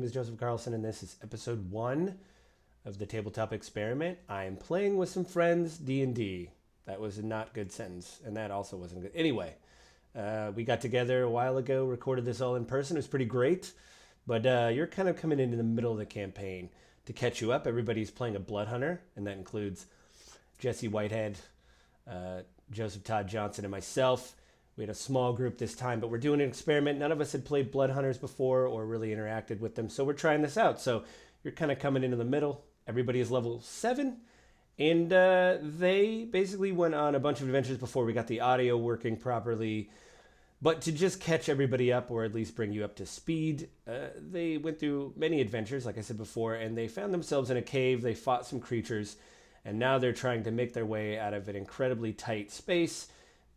is Joseph Carlson, and this is episode 1 of the Tabletop Experiment. I'm playing with some friends D&D. That was a not good sentence, and that also wasn't good. Anyway, we got together a while ago, recorded this all in person. It was pretty great, but you're kind of coming into the middle of the campaign. To catch you up, everybody's playing a Blood Hunter, and that includes Jesse Whitehead, Joseph Todd Johnson, and myself. We had a small group this time, but we're doing an experiment. None of us had played Blood Hunters before or really interacted with them, so we're trying this out. So you're kind of coming into the middle. Everybody is level 7, and they basically went on a bunch of adventures before we got the audio working properly. But to just catch everybody up, or at least bring you up to speed, they went through many adventures, like I said before, and they found themselves in a cave. They fought some creatures, and now they're trying to make their way out of an incredibly tight space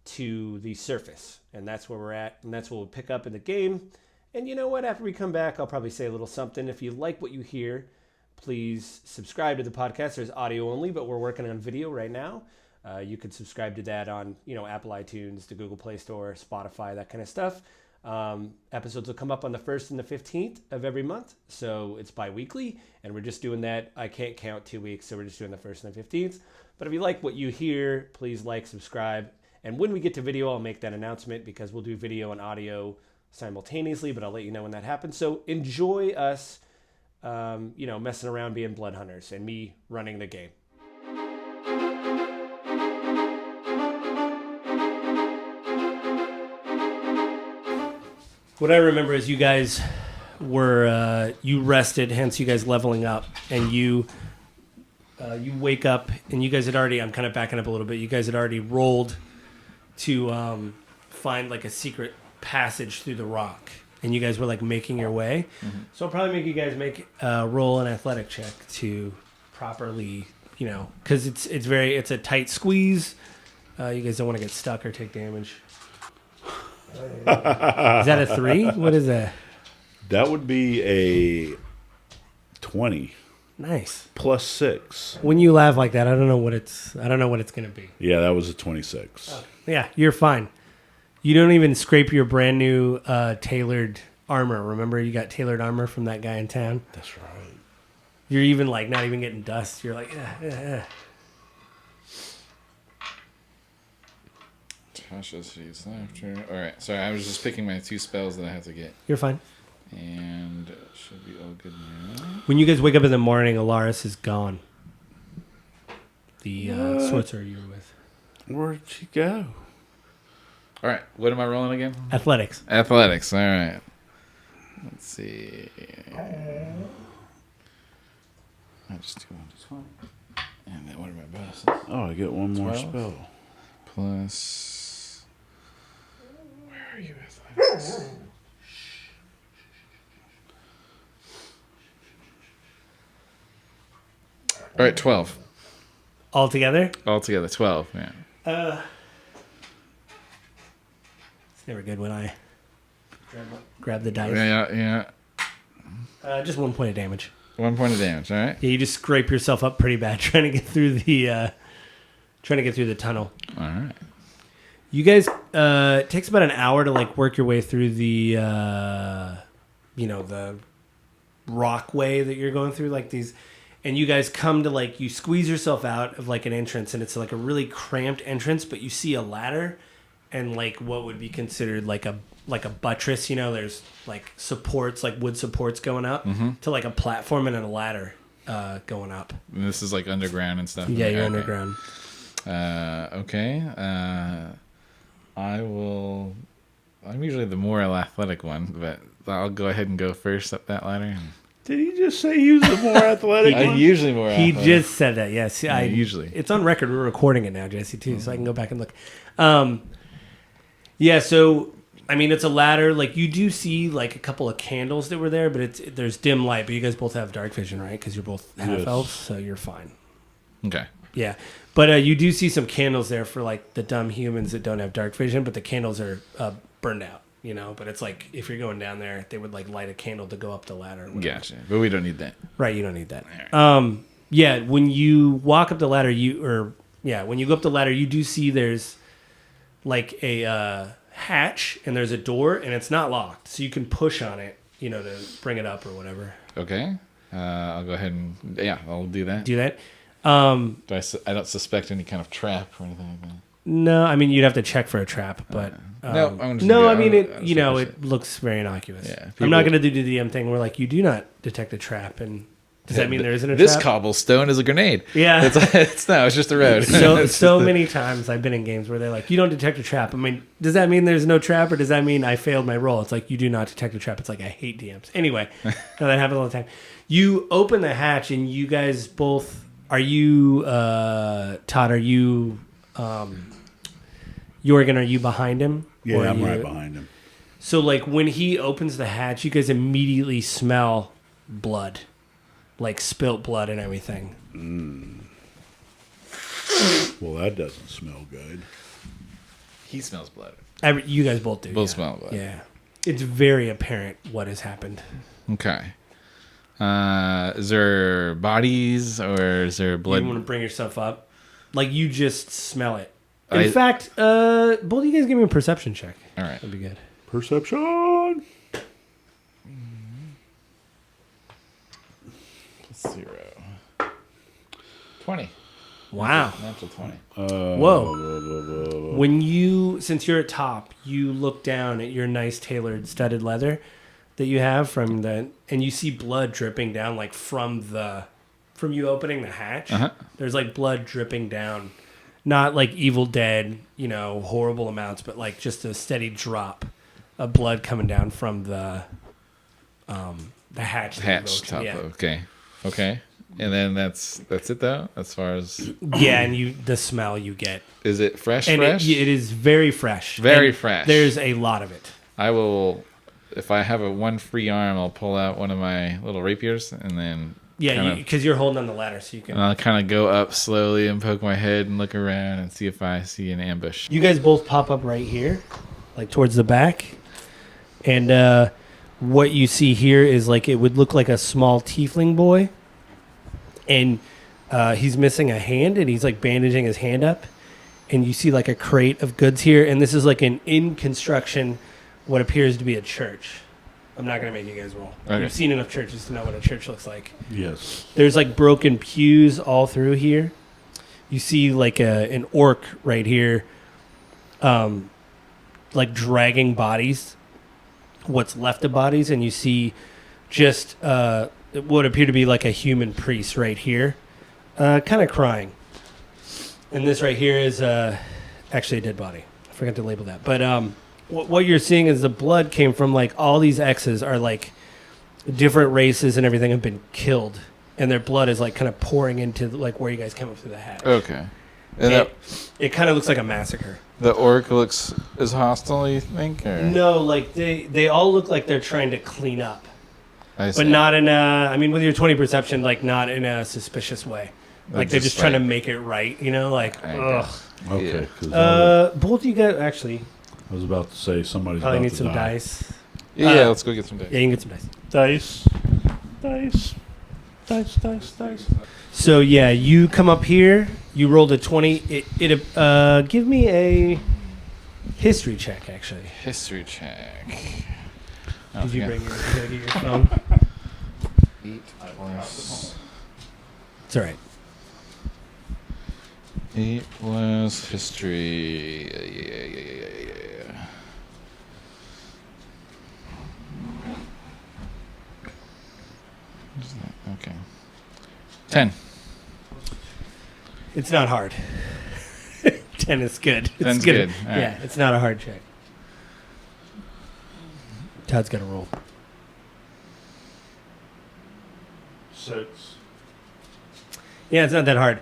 to the surface. And that's where we're at, and that's what we'll pick up in the game. And you know what? After we come back, I'll probably say a little something. If you like what you hear, please subscribe to the podcast. There's audio only, but we're working on video right now. You could subscribe to that on, Apple iTunes, the Google Play Store, Spotify, that kind of stuff. Episodes will come up on the 1st and the 15th of every month. So it's bi-weekly, and we're just doing that. I can't count 2 weeks, so we're just doing the 1st and the 15th. But if you like what you hear, please like, subscribe. And when we get to video, I'll make that announcement, because we'll do video and audio simultaneously, but I'll let you know when that happens. So enjoy us, messing around being Blood Hunters and me running the game. What I remember is you guys were, you rested, hence you guys leveling up, and you wake up, and you guys had already, I'm kind of backing up a little bit, you guys had already rolled to find like a secret passage through the rock, and you guys were like making your way. Mm-hmm. So I'll probably make you guys roll an athletic check to properly, because it's a tight squeeze. You guys don't want to get stuck or take damage. Is that a 3? What is that? That would be a 20. Nice. Plus 6. When you laugh like that, I don't know what it's gonna be. Yeah, that was a 26. Oh. Yeah, you're fine. You don't even scrape your brand new tailored armor. Remember, you got tailored armor from that guy in town? That's right. You're even like not even getting dust. You're like, yeah. Tasha sees laughter. Alright, sorry, I was just picking my 2 spells that I have to get. You're fine. And it should be all good now. When you guys wake up in the morning, Alaris is gone. The sorcerer you were with. Where'd she go? Alright, what am I rolling again? Athletics. Alright. Let's see. I just do 1 to 20. And then what are my bonuses? Oh, I get one more 12. spell. Plus... Where are you, athletics? All right, 12. All together? Altogether, 12, yeah. It's never good when I grab the dice. Yeah. Just 1 point of damage. 1 point of damage, all right? Yeah, you just scrape yourself up pretty bad trying to get through the tunnel. All right. You guys, it takes about an hour to like work your way through the, the rock way that you're going through, like these, and you guys come to like, you squeeze yourself out of like an entrance, and it's like a really cramped entrance, but you see a ladder and like what would be considered like a buttress, there's like supports, like wood supports going up to like a platform and a ladder going up. And this is like underground and stuff? Yeah, you're okay. underground. Okay. I'm usually the more athletic one, but I'll go ahead and go first up that ladder. Did he just say he was the more athletic one? I'm usually more athletic. He just said that, yes. Yeah, usually. It's on record. We're recording it now, Jesse, too, so I can go back and look. So, I mean, it's a ladder. Like, you do see, like, a couple of candles that were there, but there's dim light. But you guys both have dark vision, right? Because you're both half-elves, so you're fine. Okay. Yeah. But you do see some candles there for, like, the dumb humans that don't have dark vision, but the candles are burned out, But it's like, if you're going down there, they would, like, light a candle to go up the ladder. Gotcha. But we don't need that. Right, you don't need that. Right. When you walk up the ladder, when you go up the ladder, you do see there's, like, a hatch, and there's a door, and it's not locked. So you can push on it, to bring it up or whatever. Okay. I'll go ahead and I'll do that. Do that. I don't suspect any kind of trap or anything like that. No, I mean you'd have to check for a trap, but No, I'm just no. gonna I mean do it. it. It looks very innocuous. Yeah, I'm not people- going to do the DM thing where like you do not detect a trap, and does that mean there isn't a This trap? cobblestone is a grenade. Yeah. It's just a road. So many times I've been in games where they're like, you don't detect a trap. I mean, does that mean there's no trap, or does that mean I failed my roll? It's like, you do not detect a trap. It's like, I hate DMs. Anyway, no, that happens all the time. You open the hatch, and you guys both, are you, Todd, are you, Jorgen, are you behind him? Yeah, Or are I'm you- right behind him. So, like, when he opens the hatch, you guys immediately smell blood. Like, spilt blood and everything. Well, that doesn't smell good. He smells blood. You guys both do. Both yeah. smell blood. Yeah. It's very apparent what has happened. Okay. Is there bodies or is there blood? You want to bring yourself up? Like, you just smell it. In I- fact, both of you guys give me a perception check. All right. That'd be good. Perception. 0. 20. Wow. Natural 20. Whoa. When you, since you're at top, you look down at your nice tailored studded leather that you have from the, and you see blood dripping down like from you opening the hatch. Uh-huh. There's like blood dripping down. Not like Evil Dead, horrible amounts, but like just a steady drop of blood coming down from the hatch. that you've Hatch opened. top. Yeah. Okay. And then that's it though. As far as Yeah, and the smell you get. is it fresh? And Fresh. it is very fresh. Very And fresh. There's a lot of it. I will. If I have one free arm, I'll pull out one of my little rapiers and then Yeah, because you're holding on the ladder, so you can. I'll kind of go up slowly and poke my head and look around and see if I see an ambush. You guys both pop up right here, like towards the back, and what you see here is like it would look like a small tiefling boy, and he's missing a hand, and he's like bandaging his hand up, and you see like a crate of goods here, and this is like an in construction, what appears to be a church. I'm not gonna make you guys roll. Okay. You've seen enough churches to know what a church looks like. Yes. There's like broken pews all through here. You see like an orc right here, like dragging bodies, what's left of bodies, and you see just what appear to be like a human priest right here, kind of crying. And this right here is actually a dead body. I forgot to label that. But what you're seeing is the blood came from like all these X's are like different races and everything have been killed, and their blood is like kind of pouring into like where you guys came up through the hatch. Okay. And It kind of looks like a massacre. the orc looks as hostile, you think? Or? No, like they all look like they're trying to clean up, I see. but not in a. I mean, with your 20 perception, like not in a suspicious way. Like they're just trying to make it right, Like, I ugh. Okay. 'Cause Both of you guys actually I was about to say somebody's probably about need to some die. dice. Yeah, let's go get some dice. Yeah, you can get some dice. Dice. So yeah, you come up here. You rolled a 20. Give me a history check. Actually, History check. did you bring your? You gotta get your phone. 8 plus It's all right. 8 plus history. Yeah. Okay. 10. It's not hard. 10 is good. It's 10's good. All right. Yeah, it's not a hard check. Todd's got to roll. 6. Yeah, it's not that hard.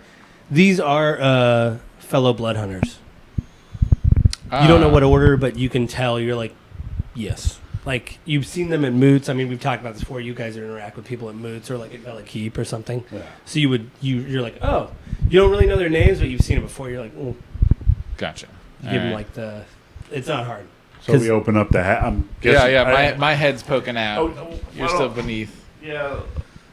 These are fellow blood hunters. You don't know what order, but you can tell. You're like, yes. Like, you've seen them at moots. I mean, we've talked about this before. You guys interact with people at moots or like at Vela Keep or something. Yeah. So you're like, oh, you don't really know their names, but you've seen it before. You're like, oh, Gotcha. you give them like the. It's not hard. So 'Cause- we open up the hat. I'm guessing, My head's poking out. You're still beneath. Yeah.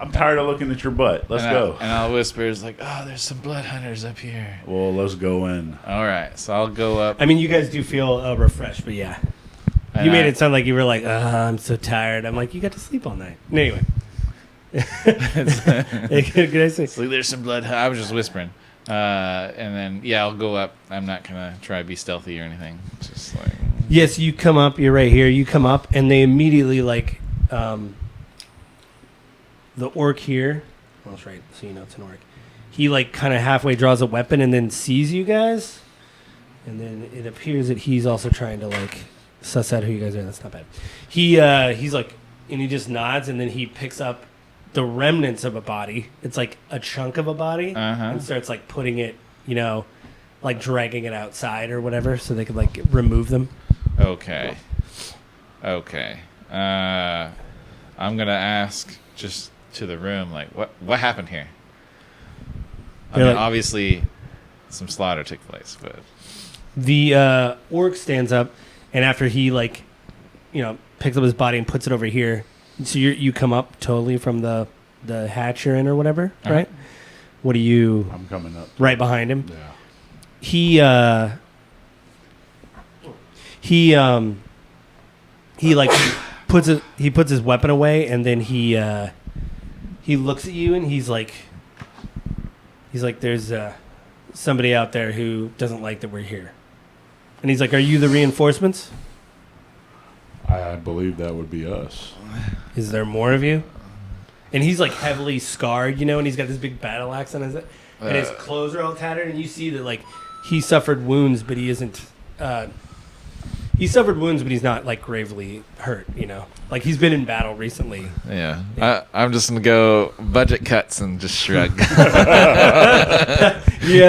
I'm tired of looking at your butt. Let's go. And I'll whisper, it's like, oh, there's some blood hunters up here. Well, let's go in. All right, so I'll go up. I mean, you guys do feel refreshed, but yeah. And You made it sound like you were like, I'm so tired. I'm like, you got to sleep all night. Anyway. Could I say? So there's some blood. I was just whispering. And then, yeah, I'll go up. I'm not going to try to be stealthy or anything. Just like... Yes, you come up. You're right here. You come up, and they immediately, like, the orc here. Well, that's right, so you know it's an orc. He, like, kind of halfway draws a weapon and then sees you guys. And then it appears that he's also trying to, like, suss out who you guys are. That's not bad. He's like, and he just nods, and then he picks up the remnants of a body. It's like a chunk of a body, and starts like putting it, you know, like dragging it outside or whatever, so they could like remove them. Okay. I'm gonna ask just to the room, like, what happened here? I mean, like- obviously, some slaughter took place, but The orc stands up, and after he like, you know, picks up his body and puts it over here. So you come up totally from the hatch you're in or whatever, right? What do you? I'm coming up. Right behind him. Yeah. He like puts his weapon away, and then he looks at you and he's like there's somebody out there who doesn't like that we're here, and he's like, are you the reinforcements? I believe that would be us. Is there more of you? And he's like heavily scarred, you know, and he's got this big battle axe on his and his clothes are all tattered, and you see that like he suffered wounds, but he isn't. He suffered wounds, but he's not like gravely hurt, you know. Like he's been in battle recently. yeah. I'm just gonna go budget cuts and just shrug. Yeah,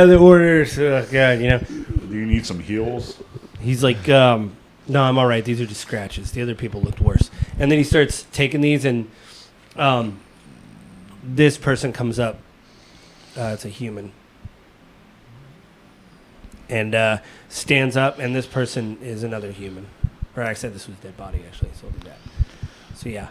the orders. God, you know. Do you need some heals? He's like, no, I'm all right. These are just scratches. The other people looked worse. And then he starts taking these, and this person comes up. It's a human. And stands up, and this person is another human. Or I said this was a dead body, actually, so I'll do that. So, yeah.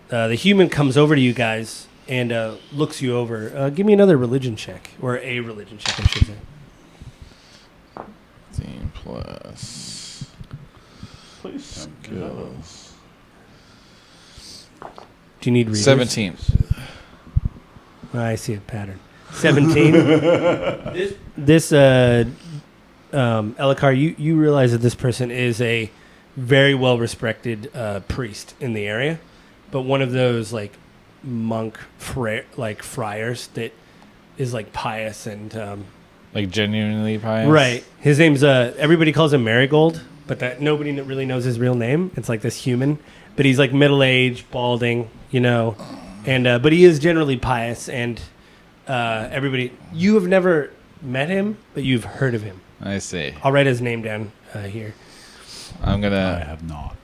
The human comes over to you guys and looks you over. Give me another religion check, or a religion check, I should say. 15 plus Please. skills. Do you need readers? 17. I see a pattern. 17. this Elakar, you realize that this person is a very well respected priest in the area, but one of those like monk friars that is like pious and Like genuinely pious? right. His name's everybody calls him Marigold, but that nobody really knows his real name. It's like this human, but he's like middle aged, balding, you know, and but he is generally pious, and everybody, you have never met him, but you've heard of him. I see. I'll write his name down here. I'm I gonna. have not.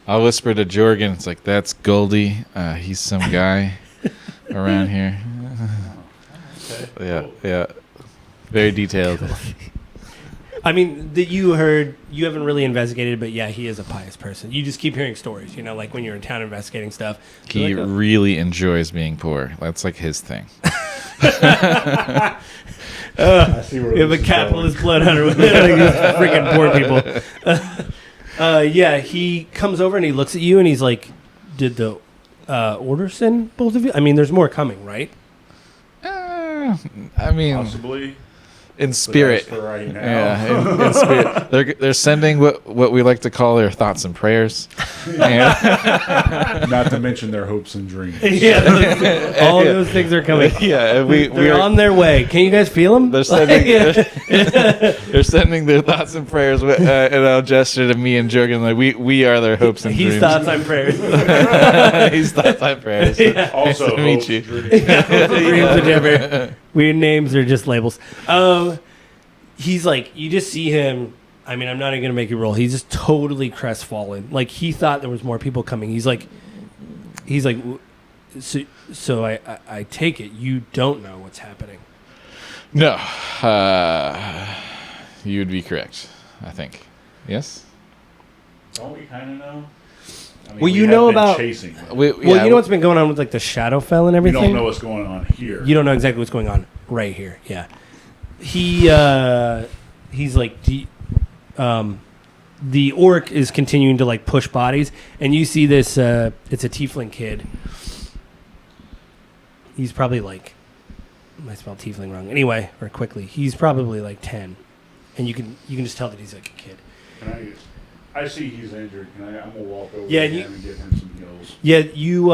I'll whisper to Jorgen. It's like, that's Goldie. He's some guy around here. Yeah, yeah. Very detailed. I mean, that you heard, you haven't really investigated, but yeah, he is a pious person. You just keep hearing stories, you know, like when you're in town investigating stuff. He You're like, really enjoys being poor. That's like his thing. I see where we have a this is capitalist going. blood hunter with like these freaking poor people. Yeah, he comes over and he looks at you and he's like, did the order send both of you? I mean, there's more coming, right? I mean, Possibly. in but spirit. as for right now. Yeah, in spirit. They're sending what we like to call their thoughts and prayers. And, Not to mention their hopes and dreams. Yeah, all those things are coming. yeah, They're on their way. Can you guys feel them? They're sending, they're sending their thoughts and prayers, and I'll gesture to me and Jorgen like we are their hopes and He's dreams. thoughts on prayers. He's thoughts and prayers. Also, Nice to meet hopes, you. Dreams, whichever. Weird names are just labels. He's like, you just see him. I mean, I'm not even gonna make you roll. He's just totally crestfallen. Like he thought there was more people coming. He's like, so I take it you don't know what's happening. No, you would be correct. I think. Yes. Don't we kind of know? I mean, Well, you have know been about- chasing them. Well, you know what's been going on with like the Shadowfell and We everything. don't know what's going on here. You don't know exactly what's going on right here. Yeah. He's like, The orc is continuing to like push bodies, and you see this. It's a tiefling kid. He's probably like, I spelled tiefling wrong. Anyway, or quickly, he's probably like 10, and you can just tell that he's like a kid. Can I see he's injured. I'm gonna walk over Yeah, to you- him and give him some heals. Yeah, you.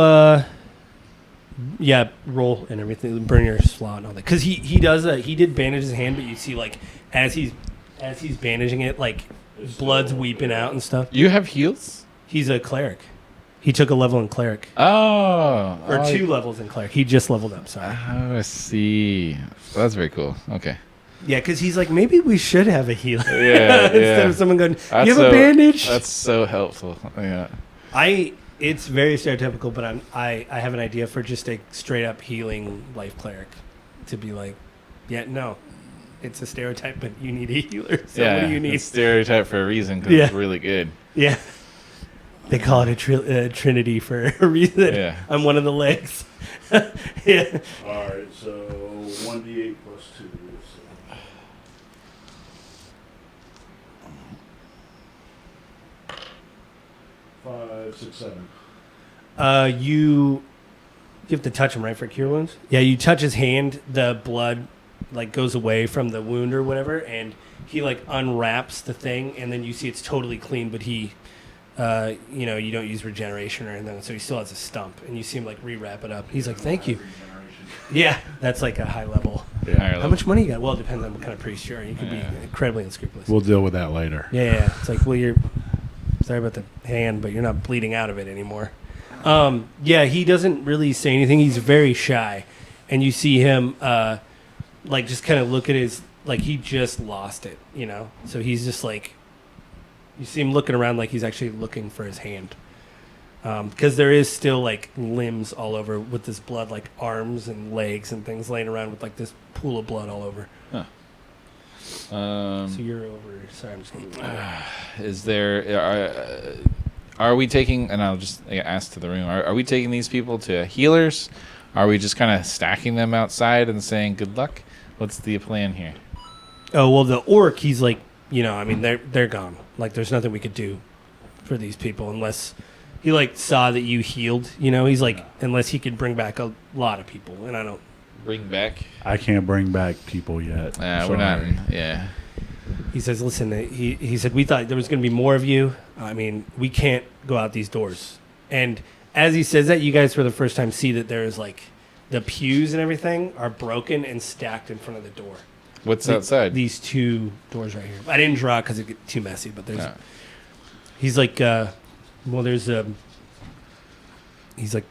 Yeah, roll and everything. Burn your slot and all that. Because he does. He did bandage his hand, but you see like as he's bandaging it, like blood's weeping out and stuff. You have heals? He's a cleric. He took a level in cleric, Oh. or 2 levels in cleric. He just leveled up. Sorry. Oh, I see. That's very cool. Okay. Yeah, because he's like, maybe we should have a healer. Yeah, Instead yeah. of someone going, That's you have a bandage? That's so helpful. Yeah. It's very stereotypical, but I have an idea for just a straight up healing life cleric to be like, yeah, no, it's a stereotype, but you need a healer. So Yeah. what do you need? It's stereotype for a reason because Yeah. it's really good. Yeah, they call it a trinity for a reason. Yeah. I'm one of the legs. Yeah. All right, so 1d8 plus 2. So 5, 6, 7. You have to touch him, right, for cure wounds? Yeah, you touch his hand, the blood like goes away from the wound or whatever, and he like unwraps the thing, and then you see it's totally clean, but he you know, you don't use regeneration or anything, so he still has a stump, and you see him like re-wrap it up. He's like, thank you. Yeah, that's like a high level. Yeah. How much money you got? Well, it depends on what kind of priest you are. You could be incredibly unscrupulous. We'll deal with that later. Yeah. It's like, well, you're sorry about the hand, but you're not bleeding out of it anymore. Yeah, he doesn't really say anything. He's very shy, and you see him like just kind of look at his like he just lost it, you know. So he's just like, you see him looking around like he's actually looking for his hand, because there is still like limbs all over with this blood, like arms and legs and things laying around with like this pool of blood all over. So you're over. Sorry, I'm just gonna. Is there are we taking, and I'll just ask to the room, are we taking these people to healers? Are we just kind of stacking them outside and saying good luck? What's the plan here? Oh, well, the orc, he's like, you know, I mean, they're gone. Like, there's nothing we could do for these people unless he, like, saw that you healed. You know, he's like, unless he could bring back a lot of people. And I don't. Bring back? I can't bring back people yet. We're not. Yeah. He says, listen, he said, we thought there was going to be more of you. I mean, we can't go out these doors. And as he says that, you guys for the first time see that there's, like, the pews and everything are broken and stacked in front of the door. What's outside? These 2 doors right here. I didn't draw it because it get too messy, but there's. No. He's like, well, there's a. He's like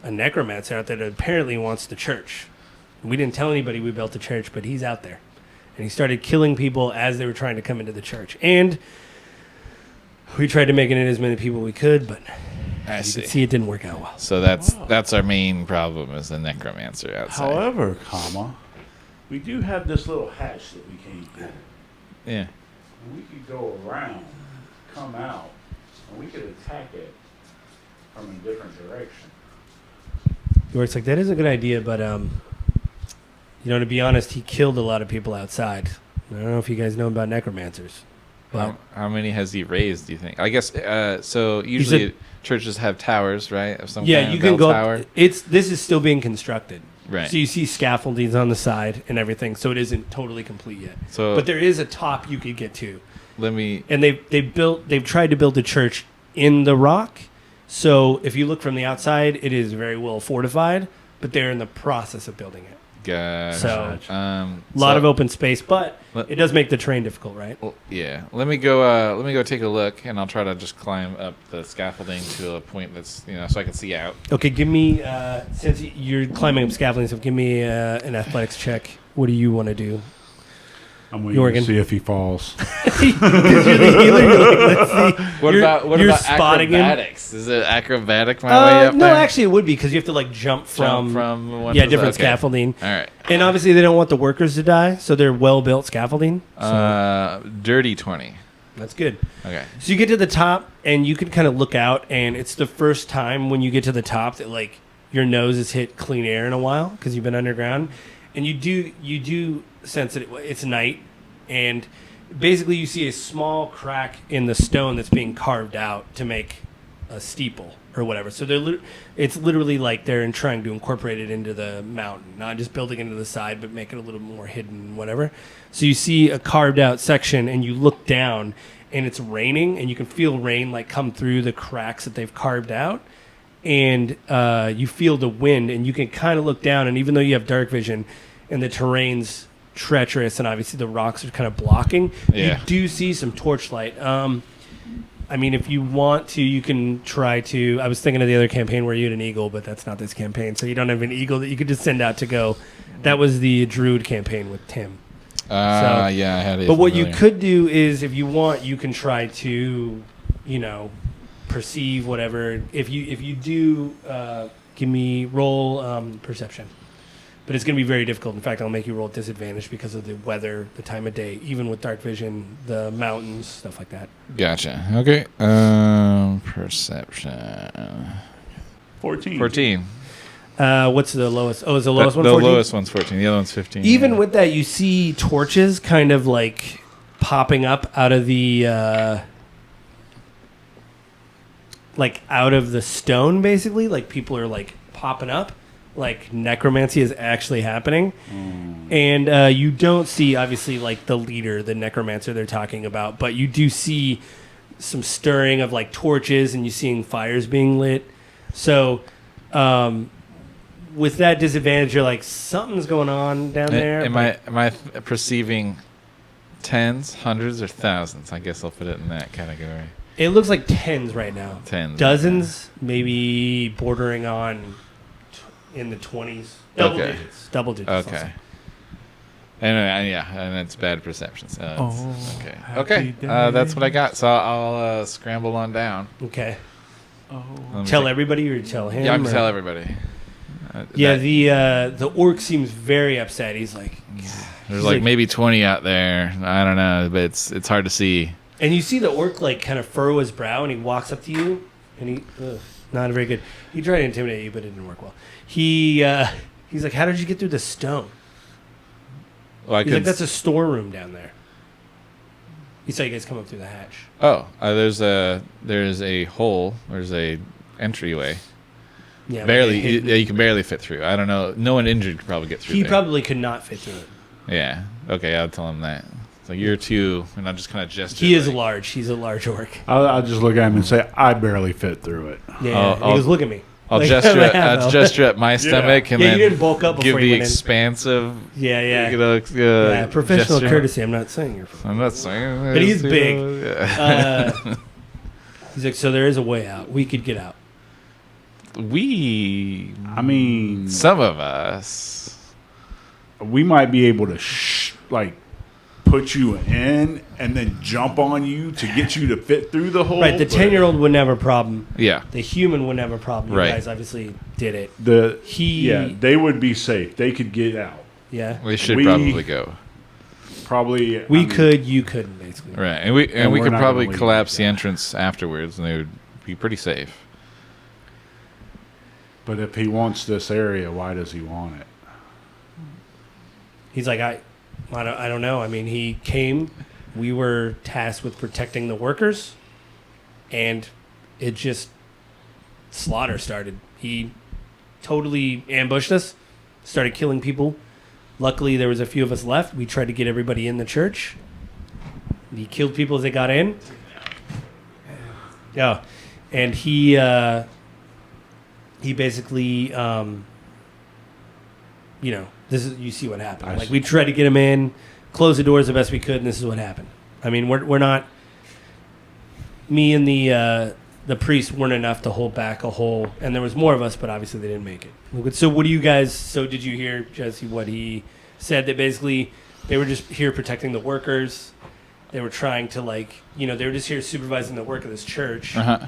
a necromancer out there that apparently wants the church. We didn't tell anybody we built the church, but he's out there, and he started killing people as they were trying to come into the church. And we tried to make it in as many people we could, but I you see. can see it didn't work out well. So that's our main problem is the necromancer outside. However, we do have this little hatch that we came through. Yeah. And we could go around, come out, and we could attack it from a different direction. York's like, that is a good idea, but you know, to be honest, he killed a lot of people outside. I don't know if you guys know about necromancers. But How many has he raised, do you think? I guess, so usually churches have towers, right? Of some yeah, kind you of can bell go. tower. This is still being constructed, Right. so you see scaffoldings on the side and everything. So it isn't totally complete yet. So But there is a top you could get to, let me, and they've tried to build a church in the rock. So if you look from the outside, it is very well fortified. But they're in the process of building it. gosh. So A a lot of open space, but Let- it does make the terrain difficult, right? Well, yeah. Let me go take a look, and I'll try to just climb up the scaffolding to a point that's, so I can see out. Okay, give me since you're climbing up scaffolding, so give me an athletics check. What do you want to do? I'm waiting Jorgen. to see if he falls. Because you're the healer. You're like, let's see. What You're about spotting him? acrobatics? Is it acrobatic my way up No, there? actually, it would be because you have to like jump from one yeah to the- different okay. scaffolding, All right. and obviously they don't want the workers to die, so they're well built scaffolding. So Dirty 20. that's good. Okay. So you get to the top, and you can kind of look out, and it's the first time when you get to the top that like your nose has hit clean air in a while because you've been underground, and you do sense that it's night, and basically you see a small crack in the stone that's being carved out to make a steeple or whatever. So it's literally like they're trying to incorporate it into the mountain, not just building it into the side, but make it a little more hidden, whatever. So you see a carved out section, and you look down, and it's raining, and you can feel rain like come through the cracks that they've carved out, and you feel the wind, and you can kind of look down, and even though you have dark vision, and the terrain's treacherous, and obviously the rocks are kind of blocking, Yeah. you do see some torchlight. I mean, if you want to, you can try to. I was thinking of the other campaign where you had an eagle, but that's not this campaign. So you don't have an eagle that you could just send out to go. That was the Druid campaign with Tim. Yeah, I had it. But what you familiar. could do is, if you want, you can try to, perceive whatever. If you do, give me roll perception. But it's going to be very difficult. In fact, I'll make you roll disadvantage because of the weather, the time of day, even with dark vision, the mountains, stuff like that. Gotcha. Okay. Perception. 14. 14. What's the lowest? Oh, is the lowest one The 14? lowest one's 14. The other one's 15. Even yeah. with that, you see torches kind of like popping up out of the stone, basically. Like people are like popping up, like necromancy is actually happening. And you don't see obviously like the leader, the necromancer they're talking about, but you do see some stirring of like torches, and you seeing fires being lit. So with that disadvantage, you're like, something's going on down there. Am I perceiving tens, hundreds, or thousands? I guess I'll put it in that category. It looks like tens right now. Tens. Dozens, maybe bordering on in the 20s. Double Okay. digits. Double digits. Okay. And it's bad perception. So okay. happy Okay. That's what I got. So I'll scramble on down. Okay. Let me Tell take- everybody or tell him? Yeah, I'm or- tell everybody. Yeah, That- the orc seems very upset. He's like, there's he's like maybe 20 out there. I don't know, but it's hard to see. and you see the orc like kind of furrow his brow, and he walks up to you, and not very good. He tried to intimidate you, but it didn't work well. He's like, how did you get through the stone? Well, I He's like, could. that's a storeroom down there. He saw you guys come up through the hatch. There's a hole. There's a entryway. Yeah, Barely, like a hidden- you can barely fit through. I don't know. No one injured could probably get through. He there. probably could not fit through it. Yeah. Okay, I'll tell him that. It's like you're two, and I'll just kind of gesture. He is like, large. He's a large orc. I'll just look at him and say, I barely fit through it. Yeah, he goes, look at me. I'll Like, gesture. I have, I'll though. gesture at my stomach, and Yeah, then you didn't bulk up give before the you went in. expansive. Yeah. Yeah, professional gesture. courtesy. I'm not saying you're. I'm not saying. But he's it's, big. yeah. He's like, so there is a way out. We could get out. I mean, Some of us. we might be able to put you in and then jump on you to get you to fit through the hole. Right, the but 10-year-old wouldn't have a problem. Yeah. The human wouldn't have a problem. You Right. guys obviously did it. they would be safe. They could get out. Yeah. We should We- probably go. Probably. We could, you couldn't, basically. Right, and we And we're could not probably gonna leave collapse like the that. entrance afterwards, and they would be pretty safe. But if he wants this area, why does he want it? He's like, I don't know. I mean, he came. We were tasked with protecting the workers, and it just slaughter started. He totally ambushed us, started killing people. Luckily, there was a few of us left. We tried to get everybody in the church. He killed people as they got in. Yeah, and he basically, this is, you see what happened. I Like see. we tried to get him in, close the doors the best we could, and this is what happened. I mean, we're not. Me and the priest weren't enough to hold back a whole, and there was more of us, but obviously they didn't make it. So what do you guys? So did you hear Jesse what he said? That basically they were just here protecting the workers. They were trying to they were just here supervising the work of this church. Uh-huh.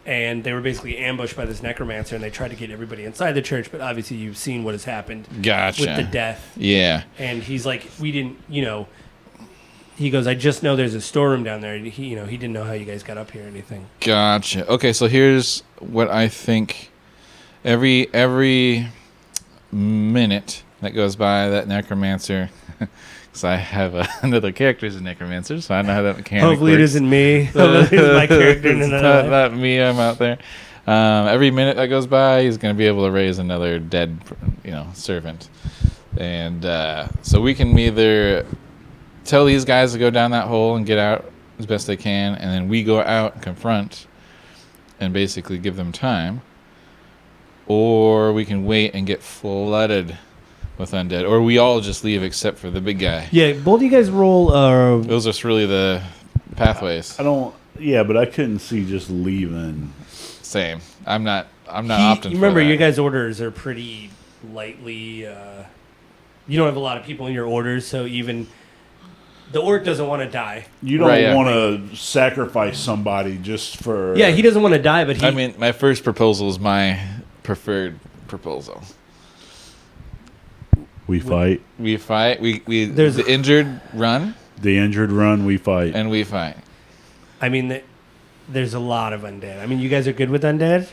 And they were basically ambushed by this necromancer, and they tried to get everybody inside the church. But obviously, you've seen what has happened Gotcha. with the death. Yeah. And he's like, we didn't, He goes, I just know there's a storeroom down there. He didn't know how you guys got up here or anything. Gotcha. Okay, so here's what I think. Every minute that goes by, that necromancer So I have another character as a necromancer, so I know how that mechanic Hopefully it works. isn't me. Hopefully it's my character in It's another life. not me. I'm out there. Every minute that goes by, he's going to be able to raise another dead, servant. And so we can either tell these guys to go down that hole and get out as best they can, and then we go out and confront and basically give them time. Or we can wait and get flooded with undead. Or we all just leave except for the big guy. Yeah, both of you guys roll. Those are really the pathways. Yeah, but I couldn't see just leaving. Same. I'm not opting for remember, that. your guys' orders are pretty lightly. You don't have a lot of people in your orders, so even the orc doesn't want to die. You don't Right, yeah. want to sacrifice somebody just for. Yeah, he doesn't want to die, but he. I mean, my first proposal is my preferred proposal. We fight. We fight. We There's- the injured run, The injured run, we fight. and we fight. I mean, there's a lot of undead. I mean, you guys are good with undead,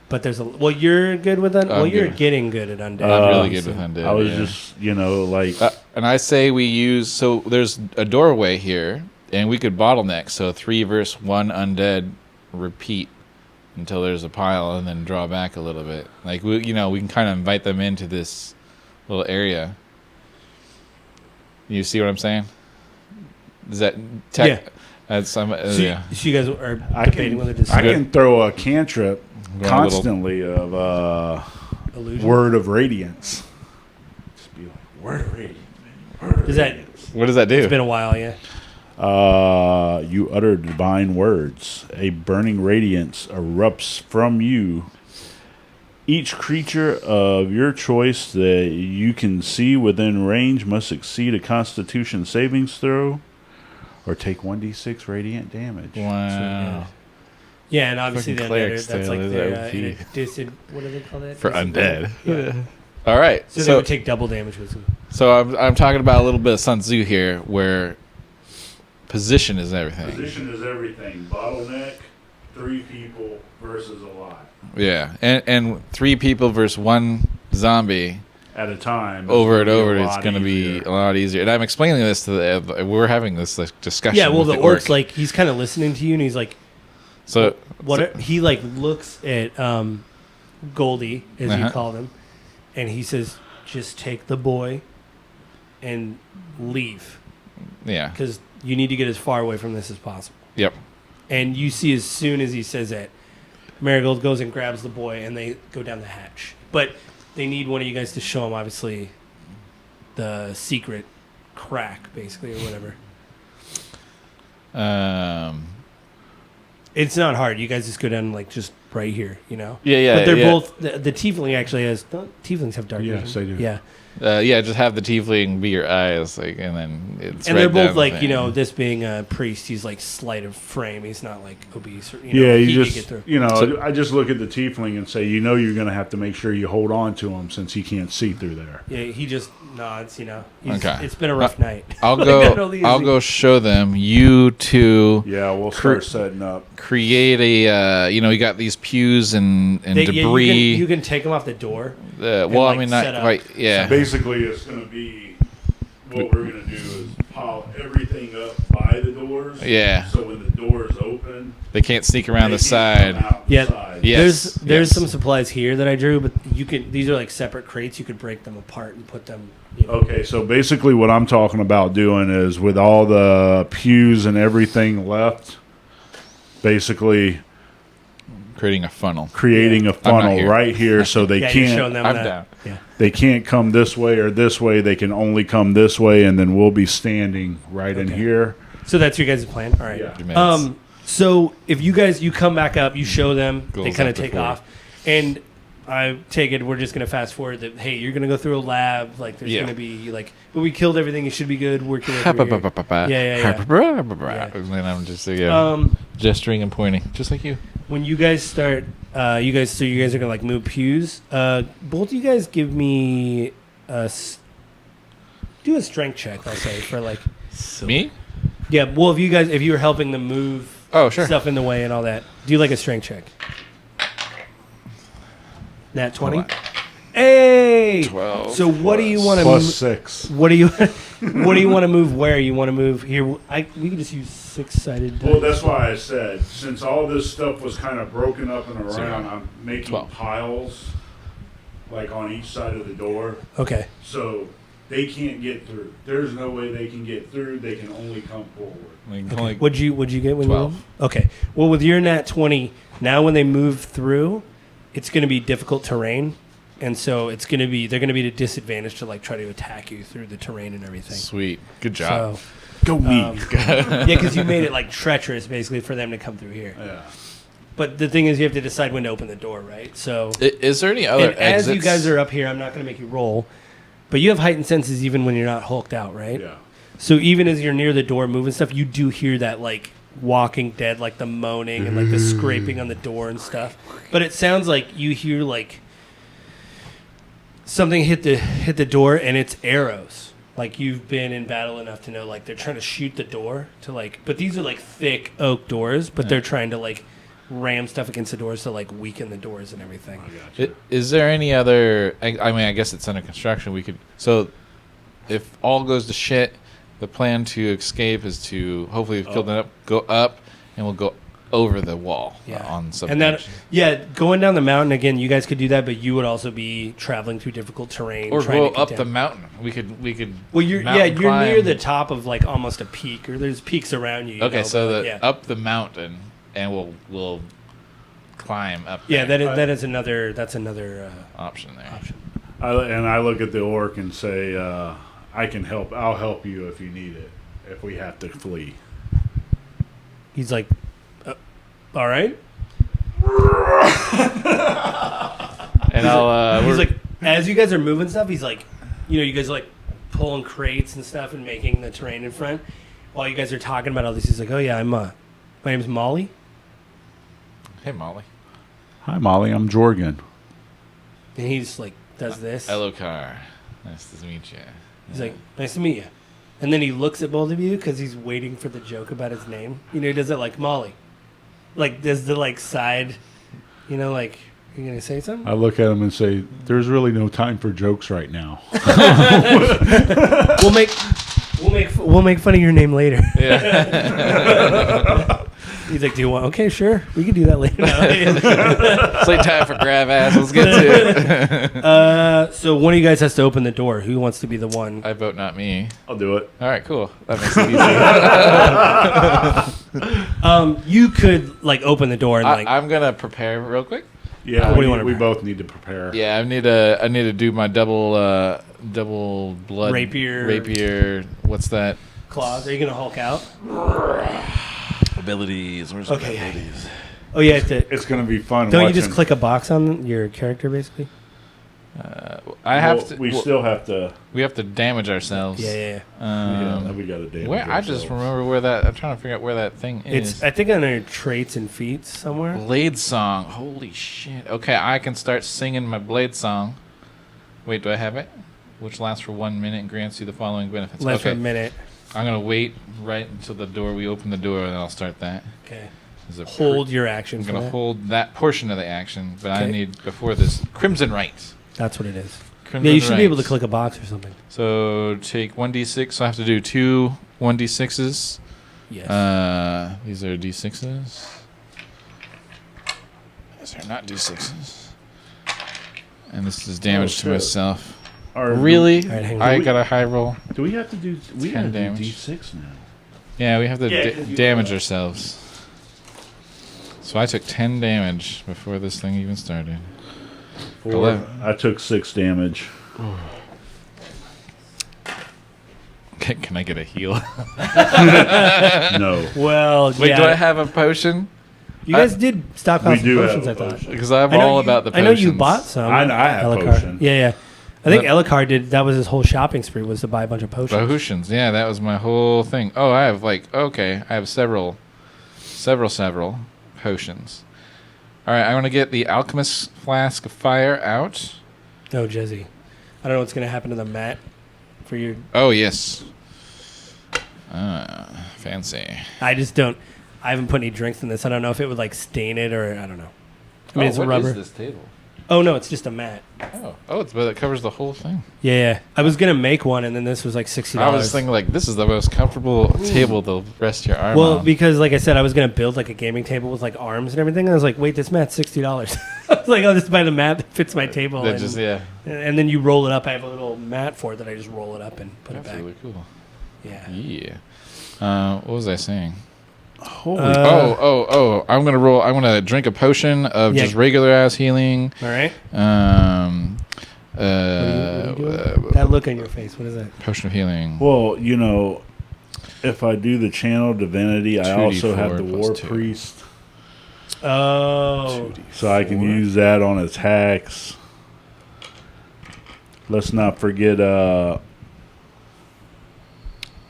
but there's a. Well, you're good with undead. Well, I'm you're good. getting good at undead. I'm really so- good with undead. I was yeah. just, like. And I say we use. So there's a doorway here, and we could bottleneck. So 3 versus 1 undead, repeat until there's a pile, and then draw back a little bit. Like we can kind of invite them into this little area. You see what I'm saying? Is that tech? Yeah. That's So, yeah. so you guys are I debating can, whether to I say can throw a cantrip Going a little- constantly of illusion. Word of Radiance. Just be like, Word of Radiance. Word of Does that- Radiance. What does that do? It's been a while, yeah. You utter divine words. A burning radiance erupts from you. Each creature of your choice that you can see within range must succeed a Constitution savings throw or take 1d6 radiant damage. Wow. Yeah, and obviously Fucking then cleric's that's tale like is their OP. what do they call that? For Disadvantage. undead. Yeah. All right. So, they So would take double damage with them. so I'm talking about a little bit of Sun Tzu here, where position is everything. Position is everything. Bottleneck, 3 people versus a lot. Yeah, and 3 people versus 1 zombie At a time. over and It's over. gonna be a It's lot going to be easier. a lot easier. And I'm explaining this to we're having this discussion. Yeah, well, with the orc. orc's like he's kind of listening to you, and he's like, So he like looks at Goldie, as you Uh-huh. call him, and he says, "Just take the boy and leave, yeah, because you need to get as far away from this as possible." yep. And you see, as soon as he says that, Marigold goes and grabs the boy, and they go down the hatch. But they need one of you guys to show him, obviously, the secret crack, basically, or whatever. It's not hard. You guys just go down, like, just right here, you know? Yeah. But they're yeah. both... The tiefling actually has... Don't tieflings have dark Yes, vision? they do. Yeah. Yeah, just have the tiefling be your eyes, like, and then it's. And right they're both down the like, thing. you know, this being a priest, he's like slight of frame. He's not like obese. Or, Yeah, he you could get just, through. So- I just look at the tiefling and say, you're going to have to make sure you hold on to him since he can't see through there. Yeah, he just nods, He's, Okay. It's been a rough night. I'll Like, go. not only is I'll he- go show them. You two Yeah, we'll start setting up. create a. You got these pews and Yeah, debris. you can take him off the door. Well, like, I mean, set not up. quite. Yeah. Basically, it's going to be what we're going to do is pile everything up by the doors. Yeah. So when the doors open, They can't sneak around they the can't come side. out the Yeah. side. Yes, There's yes. some supplies here that I drew, but you can. These are like separate crates. You could break them apart and put them. Okay, so basically what I'm talking about doing is with all the pews and everything left, basically Creating a funnel. creating a not funnel here. right here so they Yeah, you're showing can't them I'm that. down. Yeah. they can't come this way or this way. They can only come this way, and then we'll be standing right in Okay. here. So that's your guys' plan. All right. Yeah. So if you come back up, you show them, they Goals kind of up to take 40. off, and I take it we're just gonna fast forward that. Hey, you're gonna go through a lab. Like there's Yeah. gonna be like, but we killed everything. You should be good. Working with Yeah. And then I'm just gesturing and pointing, just like you. When you guys start, you guys are gonna like move pews. Both of you guys give me do a strength check. I'll say for like Me? yeah. Well, if you were helping them move Oh, sure. stuff in the way and all that, do like a strength check. Nat 20. Hold on. Hey, Okay. 12 So what do you want to Plus 6. What do you what do you want to move where? You want to move here? We can just use 6-sided. Well, that's why I said, since all this stuff was kind of broken up and around, I'm making 12. piles, like on each side of the door, Okay. so they can't get through. There's no way they can get through. They can only come forward. We can only- What'd you get when 12. you moved? Okay. Well, with your nat 20, now when they move through, it's going to be difficult terrain, and so they're going to be at a disadvantage to like try to attack you through the terrain and everything. Sweet. Good job. So Go me. yeah, because you made it like treacherous basically for them to come through here. Yeah. But the thing is, you have to decide when to open the door, right? So Is there any other and as you exits? guys are up here, I'm not going to make you roll, but you have heightened senses even when you're not hulked out, right? Yeah. So even as you're near the door moving stuff, you do hear that like Walking Dead, like the moaning and like the scraping on the door and stuff. But it sounds like you hear like something hit the door, and it's arrows. Like you've been in battle enough to know like they're trying to shoot the door to like. But these are like thick oak doors, but they're trying to like ram stuff against the doors to like weaken the doors and everything. Is there any other? I mean, I guess it's under construction. We could. So, if all goes to shit, the plan to escape is to hopefully kill them up, go up, and we'll go over the wall on some. And that, going down the mountain again, you guys could do that, but you would also be traveling through difficult terrain or trying go to get up down. the mountain. We could. Well, you're mountain you're near climb. the top of like almost a peak, or there's peaks around you. Okay, so yeah, up the mountain, and we'll climb up. yeah, there. that's another option there. option. I look at the orc and say, I can help. I'll help you if you need it. If we have to flee. He's like, all right. And I'll. He's we're- like, as you guys are moving stuff, he's like, you guys are like pulling crates and stuff and making the terrain in front. While you guys are talking about all this, he's like, oh yeah, my name's Molly. Hey, Molly. Hi, Molly. I'm Jorgen. And he's like, does this. Elokar. Nice to meet you. He's like, nice to meet you. And then he looks at both of you because he's waiting for the joke about his name. He does it like Molly. Like, does the like side, like, you going to say something? I look at him and say, there's really no time for jokes right now. We'll make fun of your name later. Yeah. He's like, do you want? Okay, sure. We can do that later. It's like time for grab ass. Let's get to it. So one of you guys has to open the door. Who wants to be the one? I vote not me. I'll do it. All right, cool. That makes it easy. You could like open the door and like. I'm gonna prepare real quick. Yeah, What do you want to we prepare? both need to prepare. Yeah, I need to do my double blood Rapier. What's that? Claws. Are you gonna Hulk out? Abilities. Where's Okay. my abilities? Oh yeah. It's going to be fun. Don't you just watching- click a box on your character basically? I have Well, to. We still have to. we have to damage ourselves. Yeah. Yeah, we got to damage. Where I just remember where that. I'm trying to figure out where that thing is. It's I think under traits and feats somewhere. Blade song. Holy shit. Okay, I can start singing my blade song. Wait, do I have it? Which lasts for 1 minute and grants you the following benefits. Last for Okay, a minute. I'm gonna wait right until we open the door, and then I'll start that. Okay. There's a Hold your action. I'm for gonna that. hold that portion of the action, but I Okay. need before this Crimson Right. That's what it is. Crimson Yeah, you should be able to Right. click a box or something. So take 1d6. So I have to do two 1d6s. Yes. These are d6s. These are not d6s. And this is damage to shit. myself. Our, Really? All right, hang on. I got a high roll. Do we have to do? We 10 have to do damage. D6 now. Yeah, we have to Yeah, 'cause you damage roll. ourselves. So I took 10 damage before this thing even started. 11. I took 6 damage. Can I get a heal? No, Well, Wait, yeah. do I have a potion? You guys did stockpile we some do potions, I have a thought. potion. Because I'm I know all you- about the I potions. know you bought some. I have Elokar. potion. Yeah. I think What? Elokar did. That was his whole shopping spree, was to buy a bunch of potions. Potions, yeah, that was my whole thing. Oh, I have I have several potions. All right, I'm gonna get the alchemist flask of fire out. Oh, Jesse. I don't know what's going to happen to the mat for your. Oh yes. Fancy. I just don't. I haven't put any drinks in this. I don't know if it would like stain it or I don't know. I mean, it's a what rubber. is this table? Oh no, it's just a mat. Oh, but it covers the whole thing. Yeah. I was gonna make one, and then this was like $60. I was thinking like this is the most comfortable table to rest your arm Well, on. because like I said, I was gonna build like a gaming table with like arms and everything. And I was like, wait, this mat's $60. I was like, I'll just buy the mat that fits my table. That And, just yeah, and then you roll it up. I have a little mat for it that I just roll it up and put that's it back. really cool. Yeah. Yeah. What was I saying? Holy I'm gonna roll. I'm gonna drink a potion of Yeah. just regular ass healing. All right. What are you doing? That look on your face. What is that? Potion of healing. Well, you know, if I do the channel divinity, I 2d4 also have the plus war 2. priest, Oh. so I can use that on attacks. Let's not forget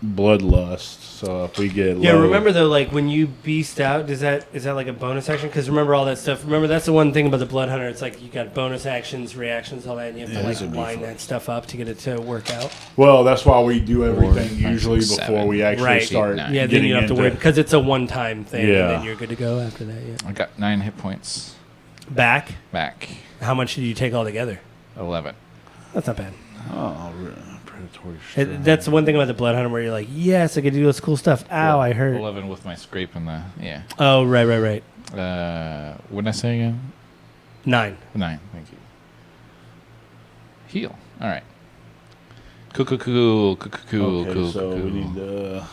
bloodlust. So if we get Yeah, low, remember though, like when you beast out, is that like a bonus action? Because remember all that stuff. Remember that's the one thing about the Blood Hunter. It's like you got bonus actions, reactions, all that, and you have Yeah, to this like would be line fun. that stuff up to get it to work out. Well, that's why we do everything 4, 5, usually 6, before 7. we actually Right. start. 9. Yeah, then getting you don't have to into- worry because it's a one-time thing, Yeah. and then you're good to go after that. Yeah. I got 9 hit points Back. back. How much did you take altogether? 11. That's not bad. Oh, predatory strike. That's the one thing about the Blood Hunter where you're like, yes, I get to do this cool stuff. Ow, I hurt. 11 with my scrape and the yeah. Oh, right. What did I say again? 9. 9. Thank you. Heal. All right. Cool. Okay, so we need to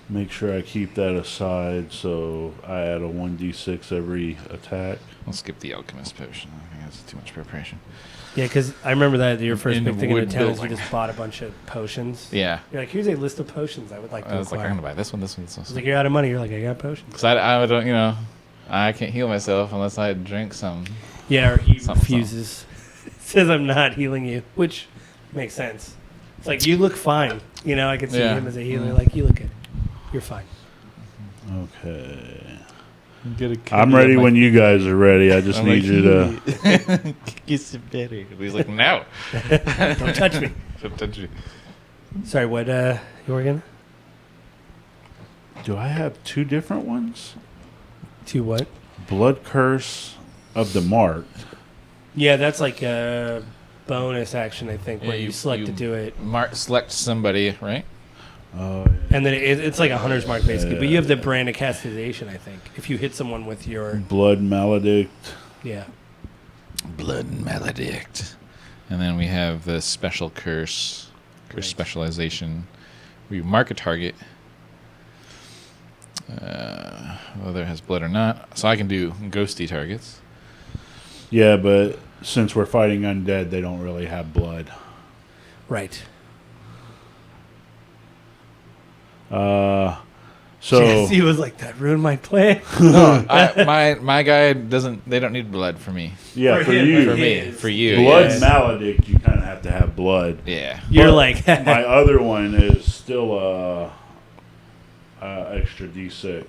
make sure I keep that aside. So I add a 1d6 every attack. I'll skip the alchemist potion. I think that's too much preparation. Yeah, because I remember that your first In big thing in the wood town is you building. just bought a bunch of potions. Yeah. You're like, here's a list of potions I would like to I was like, acquire. I'm gonna buy this one, this one, this one. It's like you're out of money. You're like, I got potions. Because I don't, I can't heal myself unless I drink some. Yeah, or he Something, refuses. Says I'm not healing you, which makes sense. It's like you look fine. I can see Yeah. him as a healer. Mm. Like you look good. You're fine. Okay. Get a I'm ready when you guys are ready. I just need you to. Gets it better. He's like, no. Don't touch me. Don't touch me. Sorry, what? You were again? Do I have 2 different ones? To what? Blood Curse of the Marked. Yeah, that's like a bonus action, I think, where Yeah, you select to you do it. Select somebody, right? Oh, And then it's like a hunter's mark, basically. But you have the brand of castization, I think. If you hit someone with your... Blood Maledict. Yeah. Blood Maledict. And then we have the special curse specialization. We mark a target, whether it has blood or not. So I can do ghosty targets. Yeah, but since we're fighting undead, they don't really have blood. Right. So Jesse was like, that ruined my plan. No, my guy doesn't. They don't need blood for me. yeah, For for him, you, For me, Yes. for you. blood yes. maledict, you kind of have to have blood. Yeah. You're But like... my other one is still extra d6.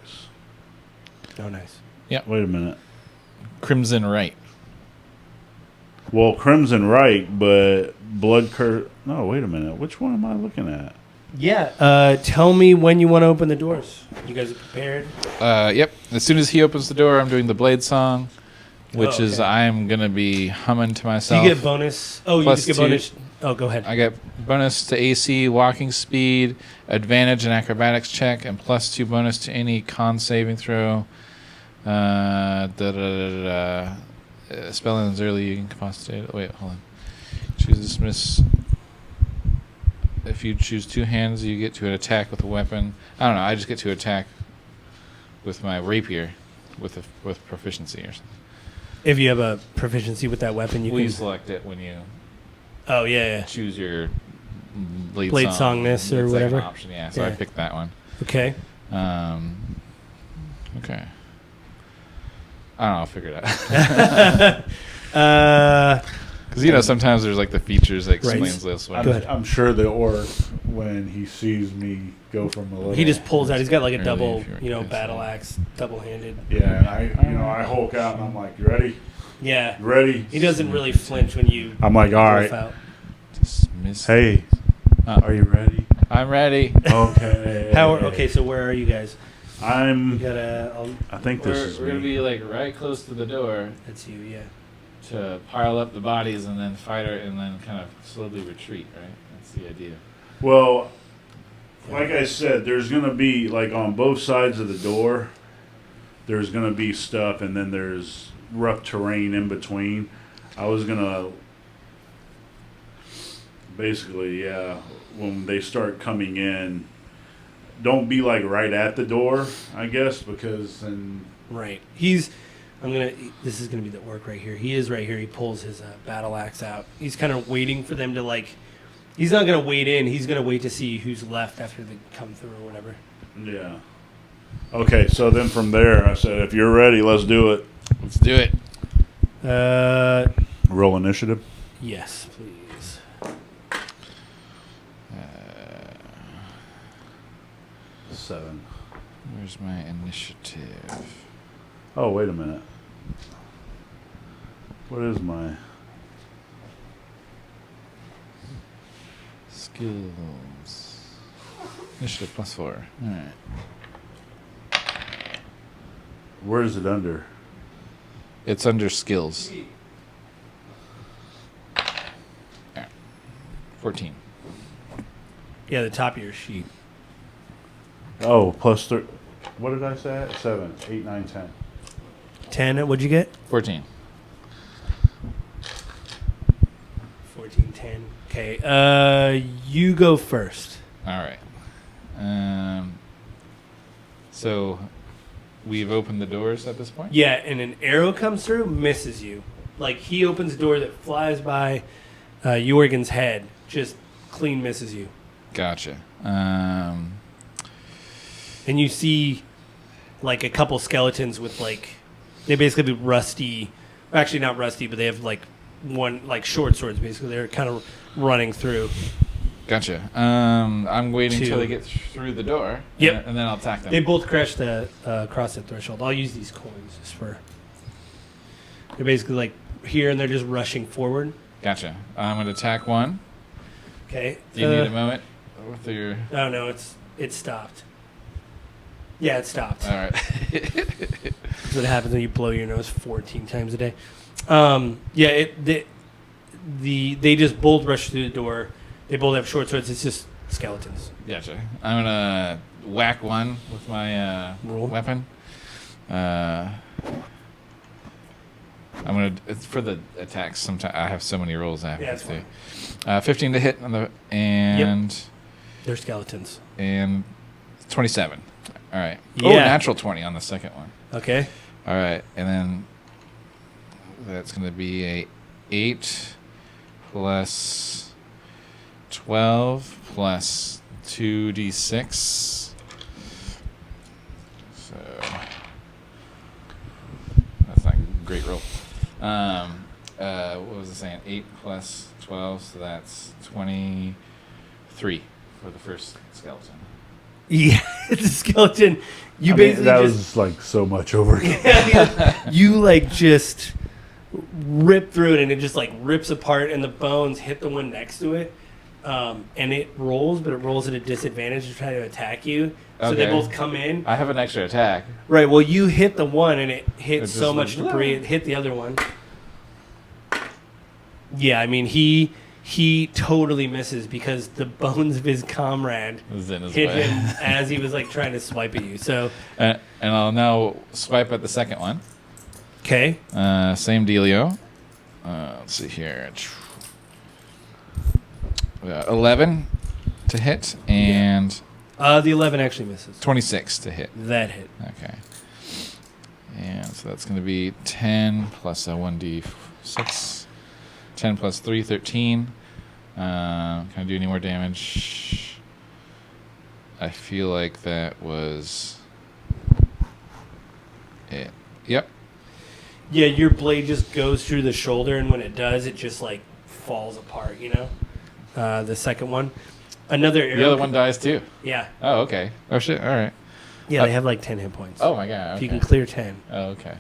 Oh, nice. Wait a minute. Crimson Right. Well, Crimson right, but blood curse. No, wait a minute. Which one am I looking at? Yeah. Tell me when you want to open the doors. You guys are prepared? Yep. As soon as he opens the door, I'm doing the blade song, which Oh, is okay. I'm gonna be humming to Do myself. you get bonus? Oh, you Plus just get 2. bonus. Oh, go ahead. I get bonus to AC, walking speed, advantage and acrobatics check, and +2 bonus to any con saving throw. Spell ends early, incapacitated. Wait, hold on. Choose dismiss. If you choose 2 hands, you get to an attack with a weapon. I don't know. I just get to attack with my rapier, with proficiency or something. If you have a proficiency with that weapon, you You can... select it when you Oh, yeah. choose your blade songness or It's whatever. Like an option, yeah. So I Yeah. picked that one. Okay. Okay. I don't know. I'll figure it out. Because sometimes there's like the features that Right. explains this one. Go ahead. I'm sure the orc, when he sees me go from a little. He just pulls out. He's got like a Early double, if you're battle axe, double-handed. Yeah, and I Hulk out and I'm like, you ready? Yeah. You ready? He doesn't really flinch when you I'm like, all wolf right. out. Dismiss. Hey, are you ready? I'm ready. Okay. Okay, so where are you guys? You I'm. gotta... I think this is We're gonna me. be like right close to the door. That's you, yeah. to pile up the bodies and then fight her and then kind of slowly retreat, right? That's the idea. Well, like I said, there's gonna be like on both sides of the door. There's gonna be stuff, and then there's rough terrain in between. I was gonna basically, yeah, when they start coming in, don't be like right at the door, I guess, because then Right. This is gonna be the orc right here. He is right here. He pulls his battle axe out. He's kind of waiting for them to like. He's not gonna wait in. He's gonna wait to see who's left after they come through or whatever. yeah. Okay, so then from there, I said, if you're ready, let's do it. Let's do it. Roll initiative. Yes, please. 7. Where's my initiative? Oh, wait a minute. What is my... Skills. Initiative +4. All right. Where is it under? It's under skills. Yeah. 14. Yeah, the top of your sheet. Oh, plus 3. What did I say? 7, 8, 9, 10. 10. What'd you get? 14. 14, 10. Okay. You go first. All right. So we've opened the doors at this point? Yeah, and an arrow comes through, misses you. Like he opens a door that flies by Jorgen's head, just clean misses you. Gotcha. And you see like a couple skeletons with like they basically be rusty, actually not rusty, but they have like one like short swords basically. They're kind of running through. Gotcha. I'm waiting Two. till they get through the door. Yep. And then I'll attack them. They both crash the cross the threshold. I'll use these coins just for. They're basically like here and they're just rushing forward. Gotcha. I'm going to attack one. Okay. Do you need a moment? With your... Oh no, it stopped. Yeah, it stopped. All right. That's what happens when you blow your nose 14 times a day. Yeah, they just both rush through the door. They both have short swords. It's just skeletons. Gotcha. I'm going to whack one with my Roll. weapon. I'm going to, for the attacks, sometimes I have so many rolls I have Yeah, to it's do. 15 to hit on the, and They're skeletons. 27. All right. Oh, Yeah. natural 20 on the second one. Okay. All right, and then that's going to be a 8 plus 12 plus 2d6. So that's not a great roll. What was it saying? 8 plus 12, so that's 23 for the first skeleton. Yeah, it's a skeleton. You I mean, basically that just was like so much over again. you like just rip through it and it just like rips apart and the bones hit the one next to it. And it rolls, but it rolls at a disadvantage to try to attack you. So they Okay. both come in. I have an extra attack. Right. Well, you hit the one and it hit It so just much went, debris. It hit the other one. Yeah, I mean he totally misses because the bones of his comrade Was in his hit way. him as he was like trying to swipe at you. So And I'll now swipe at the second one. okay, Same dealio. Let's see here. 11 to hit and the 11 actually misses. 26 to hit. That hit. Okay. And so that's going to be 10 plus a 1d6. 10 plus 3, 13. Can I do any more damage? I feel like that was it. Yep. Yeah, your blade just goes through the shoulder, and when it does, it just like falls apart. You know, the second one, another arrow. The other one dies too. Yeah, Oh, okay. Oh, shit. All right. yeah, they have like 10 hit points. Oh, my God. If you Okay. can clear 10. Oh, okay.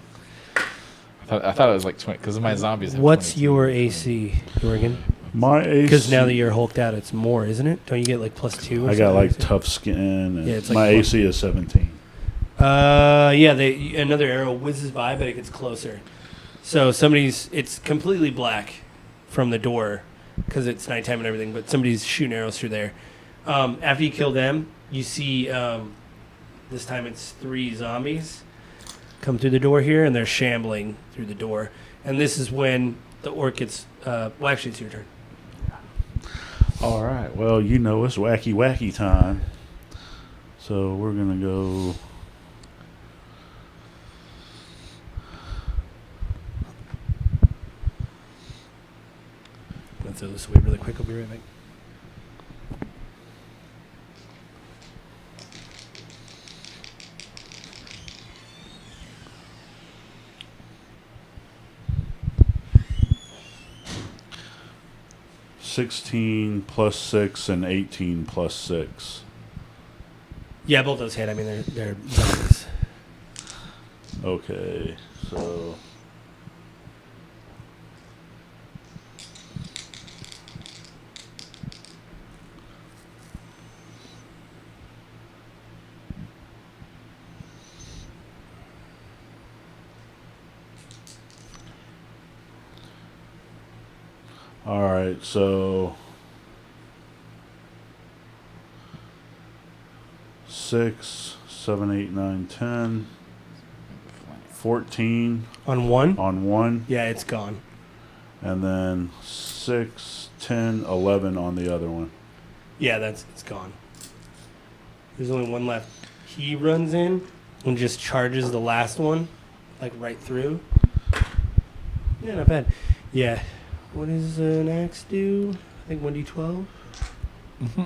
I thought it was like 20 because my zombies have What's 22. your AC, Jorgen? My AC. Because now that you're hulked out, it's more, isn't it? Don't you get like +2? Or I got like something? tough skin. And Yeah, it's like my one. AC is 17. Yeah, another arrow whizzes by, but it gets closer. So it's completely black from the door because it's nighttime and everything, but somebody's shooting arrows through there. After you kill them, you see this time it's 3 zombies come through the door here, and they're shambling through the door. And this is when the orc gets... well, actually, it's your turn. All right. Well, you know it's wacky time. So we're going to go... I'm going to throw this away really quick. I'll be right back. $16 plus 6 and 18 plus 6. Yeah, both those hit. I mean, they're zombies. Okay, so... All right, so 6, 7, 8, 9, 10, 14 On one? on one, Yeah, it's gone. and then 6, 10, 11 on the other one. Yeah, it's gone. There's only one left. He runs in and just charges the last one, like right through. Yeah, not bad. Yeah. What does an axe do? I think 1d12. Mm-hmm.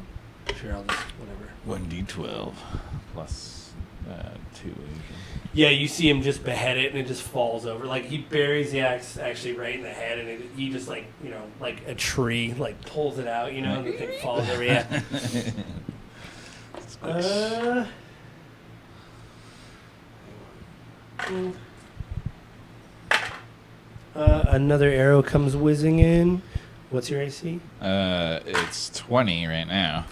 Sure, I'll just whatever. 1d12 plus 2. Yeah, you see him just behead it, and it just falls over. Like he buries the axe actually right in the head, and he just like like a tree, like pulls it out, and the thing falls over. Yeah. Another arrow comes whizzing in. What's your AC? It's 20 right now.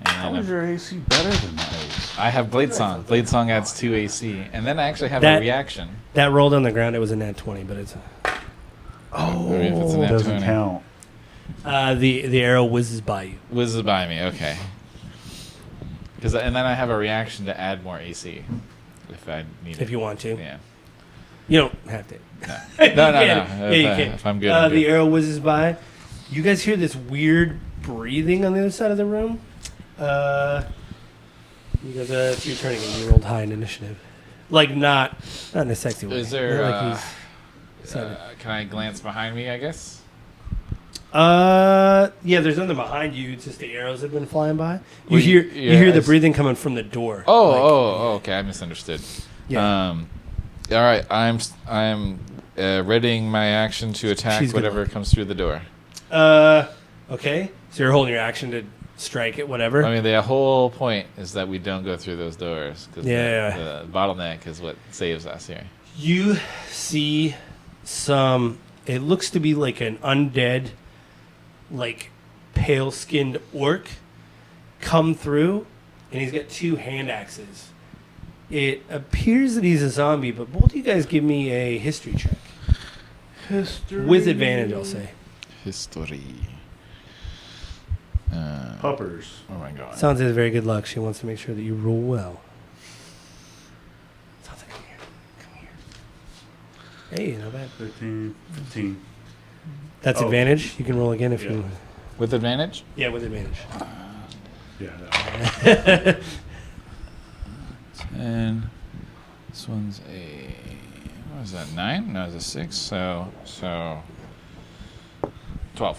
How is your AC better than my AC? I have Blade Song. Blade Song adds 2 AC, and then I actually have That- a reaction. That rolled on the ground. It was a nat 20, but it's Oh, Or if it's a nat doesn't 20. count. the arrow whizzes by you. Whizzes by me. Okay. And then I have a reaction to add more AC if I need it. If you want to. Yeah. You don't have to. No, You no. can. Yeah, you can. If I'm good, I'm The good. arrow whizzes by. You guys hear this weird breathing on the other side of the room. You guys, it's your turn again. You rolled high in initiative. Like, not in a sexy way. Is there? Not like he's excited. Can I glance behind me? I guess. Yeah, there's nothing behind you. It's just the arrows have been flying by. You Well, hear yeah, you hear the I breathing coming from the door. Oh, okay. I misunderstood. Yeah. All right. I'm readying my action to attack She's gonna whatever look. comes through the door. Okay. So you're holding your action to strike it, whatever. I mean, the whole point is that we don't go through those doors because Yeah. the bottleneck is what saves us here. You see some. It looks to be like an undead, like pale-skinned orc come through, and he's got 2 hand axes. It appears that he's a zombie, but both of you guys give me a history check. History. With advantage, I'll say. History. Puppers. Oh my god. Sounds has very good luck. She wants to make sure that you roll well. Sounds like, come here. Hey, not bad. 13, 15. That's Oh. advantage. You can roll again if Yeah. you. With advantage? Yeah, with advantage. Yeah. That. And this one's what is that? 9? No, it's a 6. So 12.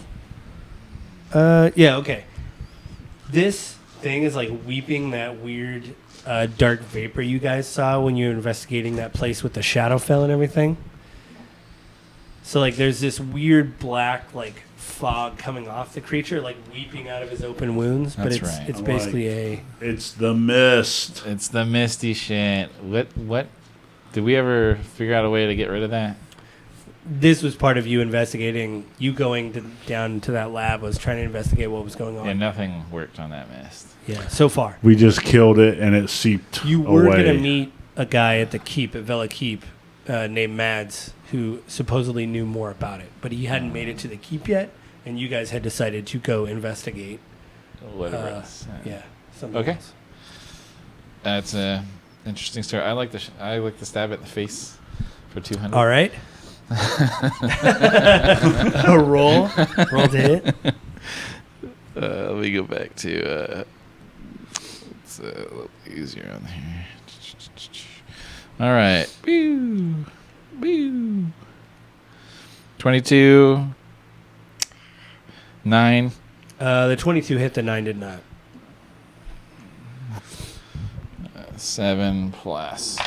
Yeah, okay. This thing is like weeping that weird dark vapor you guys saw when you were investigating that place with the Shadowfell and everything. So like there's this weird black like fog coming off the creature, like weeping out of his open wounds. But That's it's right. it's I'm basically It's the mist. It's the misty shit. What? Did we ever figure out a way to get rid of that? this was part of you investigating. You going down to that lab was trying to investigate what was going on. Yeah, nothing worked on that mist. Yeah, so far. We just killed it and it seeped You were away. going to meet a guy at the keep, at Vela Keep, named Mads who supposedly knew more about it, but he hadn't made it to the keep yet, and you guys had decided to go investigate. Whatever else. Yeah. Something Okay. else. That's a interesting story. I like the stab at the face for 200. All right. A roll to hit. Let me go back to it's a little easier on here. All right. Woo. Woo. 22. 9. The 22 hit, the 9 did not. 7 plus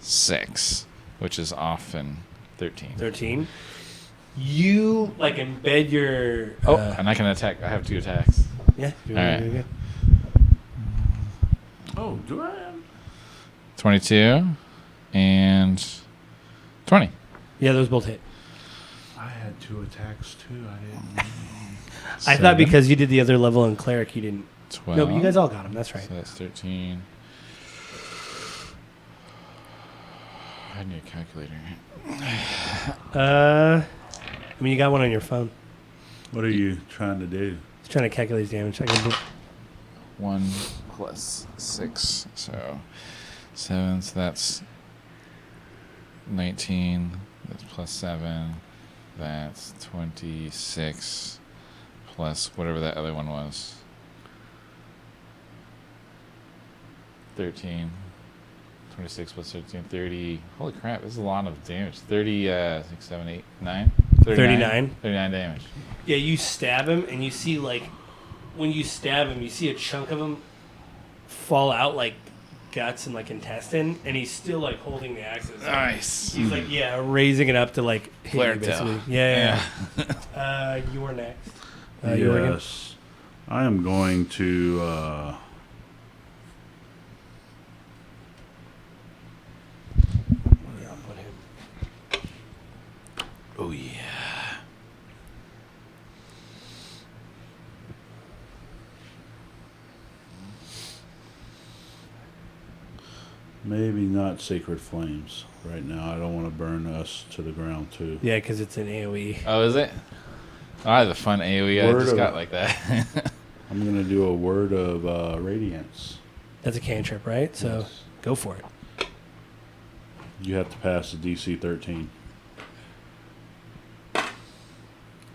6, which is often 13. 13. You like embed your. Oh, and I can attack. I have 2 attacks. Yeah. All right. Oh, do I? 22 and 20. Yeah, those both hit. I had 2 attacks too. I didn't. I thought because you did the other level in cleric, you didn't. 12. No, but you guys all got them. That's right. So that's 13. I need a calculator. I mean, you got one on your phone. What are you trying to do? It's trying to calculate his damage. I can do. 1 plus 6, so 7. So that's 19. That's plus 7. That's 26 plus whatever that other one was. 13. 26 plus 13, 30. Holy crap, this is a lot of damage. 30, 6, 7, 8, 9? 39. 39 damage. Yeah, you stab him, and you see, like, when you stab him, you see a chunk of him fall out, like, guts and, like, intestine, and he's still, like, holding the axes. Nice. He's, like, yeah, raising it up to, like, hit you, Cleric basically. tail. Yeah. You're next. Jorgen. Yes. I am going to. Yeah, I'll put him. Oh, yeah. Maybe not Sacred Flames right now. I don't want to burn us to the ground, too. Yeah, because it's an AoE. Oh, is it? Oh, I have a fun AoE I Word just of- got like that. I'm going to do a Word of Radiance. That's a cantrip, right? So Yes. go for it. You have to pass the DC 13.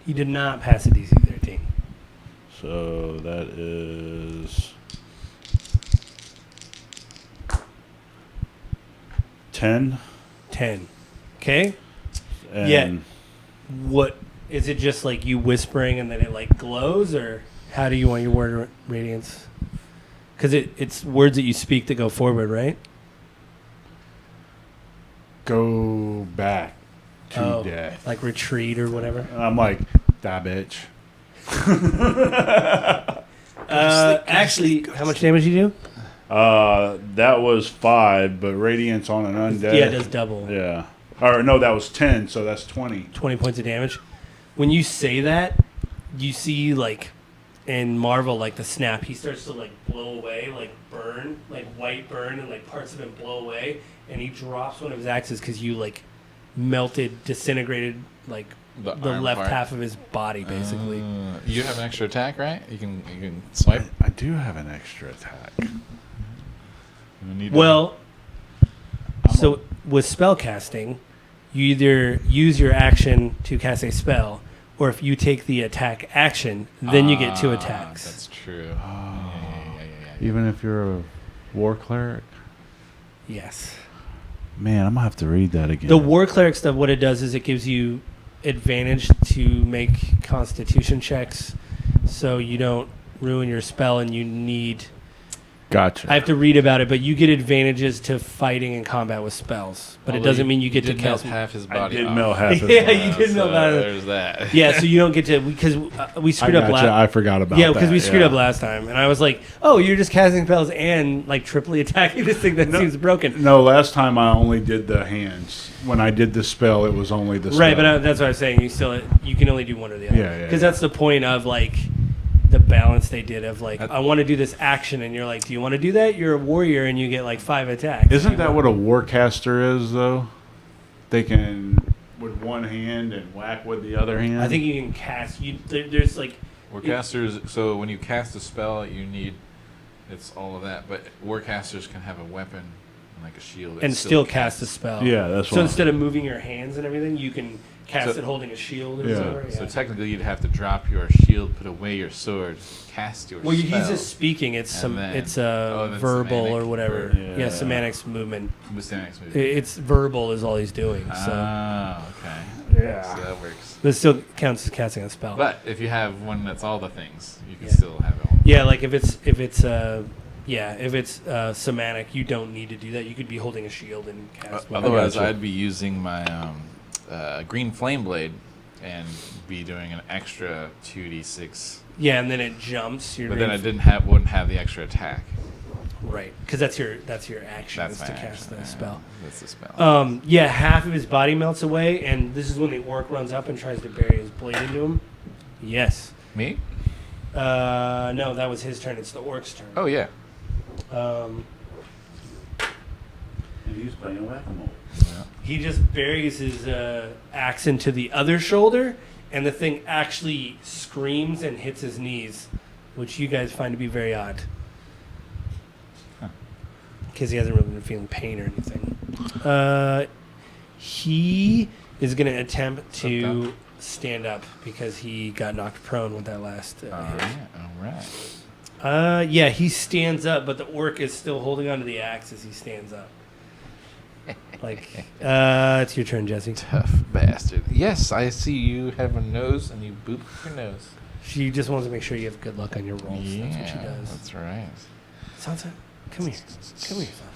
He did not pass a DC 13. So that is 10. 10. Okay? And Yeah. What is it? Just like you whispering and then it like glows, or how do you want your word of radiance? Because it's words that you speak that go forward, right? go back to death. Like retreat or whatever. And I'm like, die, bitch. Actually, how much damage you do? That was 5, but Radiance on an undead. Yeah, it does double. Yeah. Or no, that was 10, so that's 20. 20 points of damage. When you say that, you see like in Marvel, like the snap, he starts to like blow away, like burn, like white burn, and like parts of him blow away, and he drops one of his axes because you like melted, disintegrated like the arm left part. half of his body, basically. You have an extra attack, right? You can swipe. I do have an extra attack. You need Well, so with spell casting, you either use your action to cast a spell, or if you take the attack action, then you get 2 attacks. That's true. Yeah. Even if you're a war cleric? Yes. Man, I'm going to have to read that again. The war cleric stuff, what it does is it gives you advantage to make constitution checks so you don't ruin your spell and you need... Gotcha. I have to read about it, but you get advantages to fighting in combat with spells. But it doesn't mean you get to melt cast... half his I body. did off. melt half of Yeah, it. you did melt about it. There's that. Yeah, so you don't get to... Because we screwed up last... I forgot about Yeah, that. because we screwed up last time, and I was like, "Oh, you're just casting spells and like triply attacking this thing that seems broken." No, last time I only did the hands. When I did the spell, it was only the spell. Right, but that's what I was saying. You can only do one or the other. Yeah, Because that's the point of like the balance they did of like, I want to do this action, and you're like, "Do you want to do that?" You're a warrior, and you get like 5 attacks. Isn't that what a warcaster is, though? they can with one hand and whack with the other hand. I think you can cast. There's like Warcasters. So when you cast a spell, you need. It's all of that, but warcasters can have a weapon like a shield and still cast a spell. Yeah, that's so what. instead of moving your hands and everything, you can cast So- it holding a shield. Or Yeah. something. So technically, you'd have to drop your shield, put away your sword, cast your Well, spell. he's just speaking. It's And some. then- It's then verbal semantic or whatever. or- Yeah, Yeah. semantics movement. Mechanics move. It's verbal is all he's doing. So Ah, okay. Yeah. So that works. but it still counts as casting a spell. But if you have one that's all the things, you can Yeah. still have it all. Yeah, like if it's semantic, you don't need to do that. You could be holding a shield and cast. whatever. Otherwise, gotcha. I'd be using my green flame blade and be doing an extra 2d6. Yeah, and then it jumps. But then I wouldn't have the extra attack. right, because that's your action That's is my to action, cast the yeah. spell. That's the spell. Yeah, half of his body melts away, and this is when the orc runs up and tries to bury his blade into him. Yes. Me? No, that was his turn. It's the orc's turn. Oh yeah. Um, And he's playing whack-a-mole. he just buries his axe into the other shoulder, and the thing actually screams and hits his knees, which you guys find to be very odd. Because he hasn't really been feeling pain or anything. He is going to attempt to stand up because he got knocked prone with that last hit. All right. Yeah, he stands up, but the orc is still holding onto the axe as he stands up. Like, it's your turn, Jesse. Tough bastard. Yes, I see you have a nose and you boop your nose. She just wants to make sure you have good luck on your rolls. That's what she does. That's right. Sansa, come here. Come here, Sansa.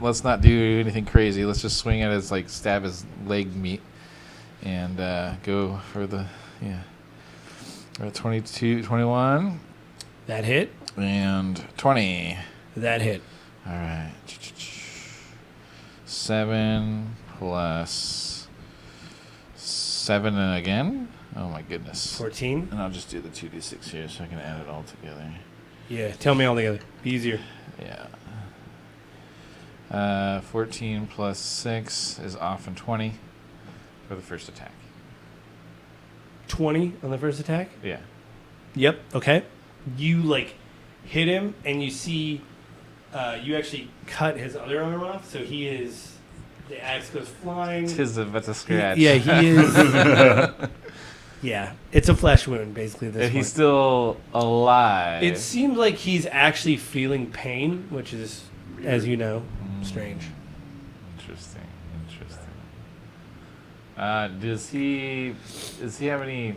Let's not do anything crazy. Let's just swing at his stab his leg meat, and go for the 22, 21, That hit. and 20. That hit. All right. 7 plus 7 again. Oh my goodness. 14. And I'll just do the 2d6 here so I can add it all together. Yeah, tell me all together. Be easier. Yeah. 14 plus 6 is off and 20 for the first attack. 20 on the first attack? Yeah. Yep. Okay. You, hit him, and you see you actually cut his other arm off, so he is... The axe goes flying. Tis about to scratch. Yeah, he is... Yeah, it's a flesh wound, basically. This And he's one. still alive. It seems like he's actually feeling pain, which is, as you know, strange. Interesting. Does he have any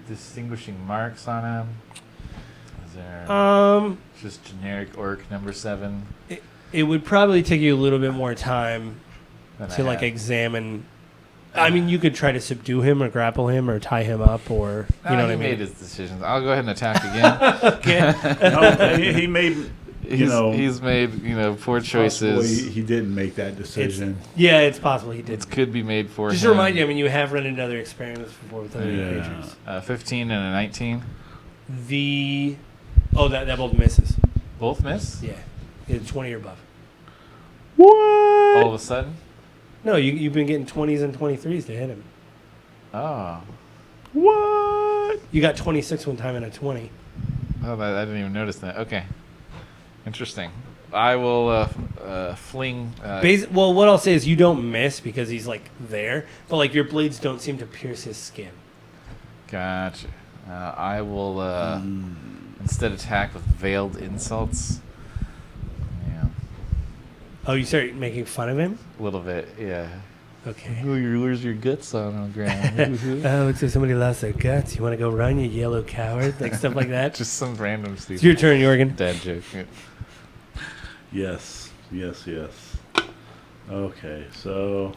distinguishing marks on him? Is there just generic orc number 7? It would probably take you a little bit more time than to I have? examine. I mean, you could try to subdue him or grapple him or tie him up or you know what I he mean. made his decisions. I'll go ahead and attack again. Okay. No, he made. He's made poor choices. Possibly he didn't make that decision. Yeah, it's possible he did. It could be made for Just him. to remind you, I mean, you have run into other experiments before with other Yeah. creatures. 15 and a 19. That both misses. Both miss? Yeah, it's 20 or above. What? All of a sudden? No, you've been getting 20s and 23s to hit him. Oh. What? You got 26 one time and a 20. Oh, I didn't even notice that. Okay. Interesting. I will fling. Well, what I'll say is you don't miss because he's there, but your blades don't seem to pierce his skin. Gotcha. I will instead attack with veiled insults. Yeah. Oh, you start making fun of him? A little bit, yeah. Okay. Oh, where's your guts on the ground? Oh, looks like somebody lost their guts. You want to go run, you yellow coward? Stuff like that. Just some random It's stupid your turn, Jorgen. dad joke. Yes. Okay, so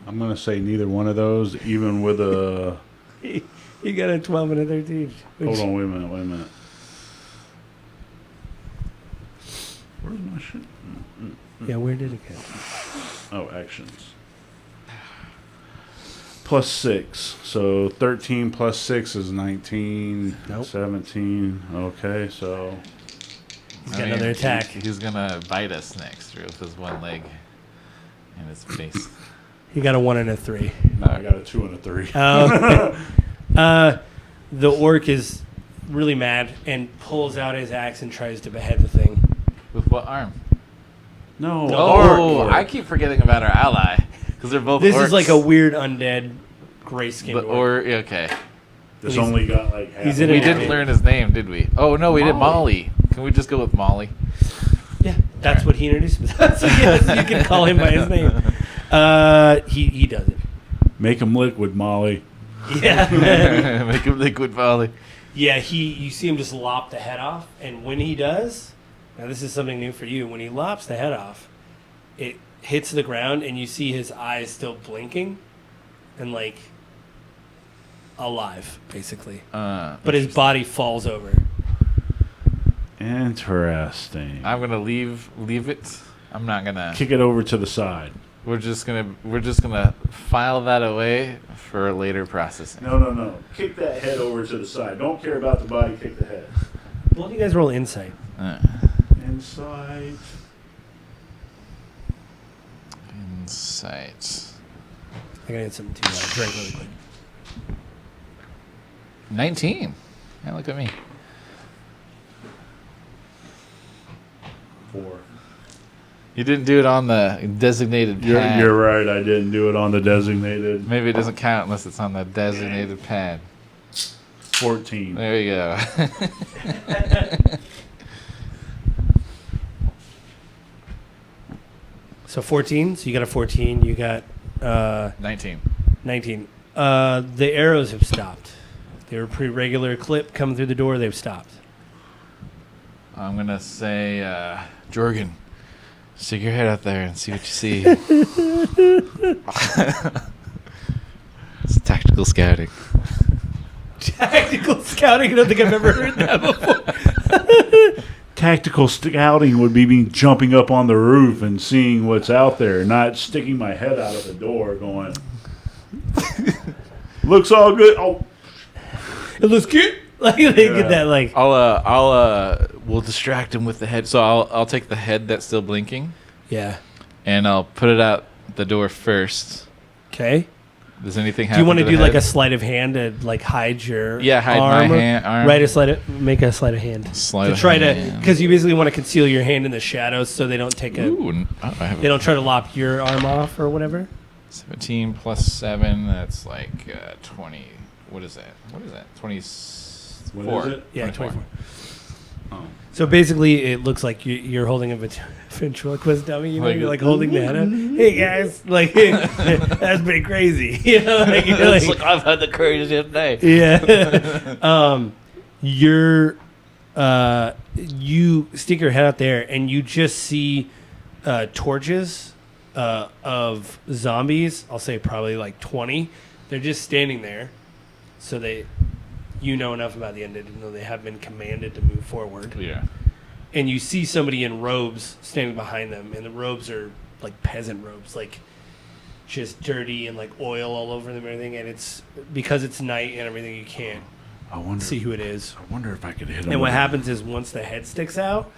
I'm gonna say neither one of those, even with a. You got a 12 and a 13. Hold on, wait a minute. Where's my shit? Yeah, where did it go? Oh, actions. plus 6. So 13 plus 6 is 19. Nope. 17. Okay, so He's got another attack. He's gonna bite us next with his one leg and his face. He got a 1 and a 3. I got a 2 and a 3. The orc is really mad and pulls out his axe and tries to behead the thing. With what arm? No. Oh, orc. I keep forgetting about our ally because they're both. This orcs. is like a weird undead gray skinned But orc. okay. This only got like half. He's in We it. didn't learn his name, did we? Oh no, we did Molly. Can we just go with Molly? Yeah, that's what he introduced himself. So yes, you can call him by his name. He does it. Make him liquid, Molly. Yeah. Make him liquid Molly. Yeah, you see him just lop the head off, and when he does, now this is something new for you. When he lops the head off, it hits the ground, and you see his eyes still blinking, and like alive, basically. But his body falls over. Interesting. I'm gonna leave it. I'm not gonna. Kick it over to the side. We're just gonna file that away for later processing. No. Kick that head over to the side. Don't care about the body. Kick the head. Why don't you guys roll insight? Inside. Insight. I gotta get something to drink really quick. 19. Yeah, look at me. 4. You didn't do it on the designated pad. You're right. I didn't do it on the designated. Maybe it doesn't count unless it's on the designated pad. 14. There you go. So 14. So you got a 14. You got 19. 19. The arrows have stopped. They were pretty regular clip coming through the door. They've stopped. I'm gonna say, Jorgen, stick your head out there and see what you see. It's tactical scouting. Tactical scouting. I don't think I've ever heard that before. Tactical scouting would be me jumping up on the roof and seeing what's out there, not sticking my head out of the door going, looks all good. Oh, It looks cute. Like they get that like. We'll distract him with the head. So I'll take the head that's still blinking Yeah. and I'll put it out the door first. Okay. Does anything Do happen? you want to the do like a head? sleight of hand to like hide your hide arm? my hand? Arm. Right, make a sleight of hand. Sleight to of try hand. to because you basically want to conceal your hand in the shadows so they don't take a. Ooh, I have They don't try to lop your arm off or whatever. 17 plus 7. That's like 20. What is that? 24. What is it? Yeah, 24. 24. Oh. So basically, it looks like you're holding a ventriloquist dummy. You know, Like- you're like holding the head up. Hey guys, like that's pretty crazy. You know, like, you're It's like, like I've had the craziest day. yeah. You stick your head out there and you just see torches of zombies. I'll say probably like 20. They're just standing there, so you know enough about the undead to know they have been commanded to move forward. Yeah. And you see somebody in robes standing behind them, and the robes are like peasant robes, like just dirty and like oil all over them and everything. And it's because it's night and everything, you can't I wonder. see who it is. I wonder if I could hit him. And what with- happens is once the head sticks out,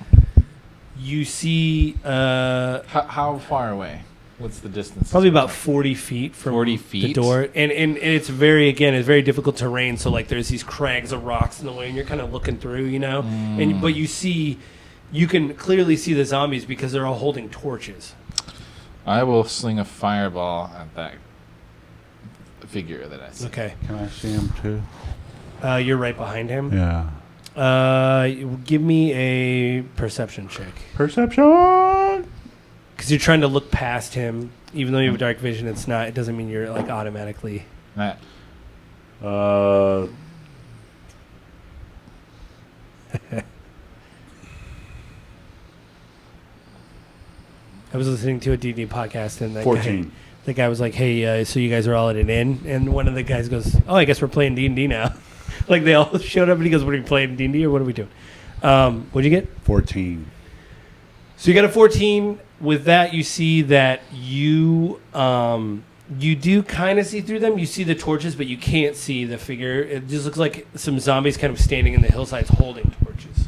you see How far away? What's the distance? probably about 40 feet from 40 the feet? door. And it's it's very difficult terrain. So like there's these crags of rocks in the way and you're kind of looking through, you know, but you can clearly see the zombies because they're all holding torches. I will sling a fireball at that figure that I see. Okay. Can I see him too? You're right behind him. Yeah. Give me a perception check. Perception. Because you're trying to look past him. Even though you have dark vision, it doesn't mean you're like automatically. That, I was listening to a D&D podcast and that 14. the guy was like, "Hey, so you guys are all at an inn?" And one of the guys goes, "Oh, I guess we're playing D&D now." Like they all showed up and he goes, "What are you playing D&D or what are we doing?" What'd you get? 14. So you got a 14. With that, you see that you You do kind of see through them. You see the torches, but you can't see the figure. It just looks like some zombies kind of standing in the hillsides holding torches.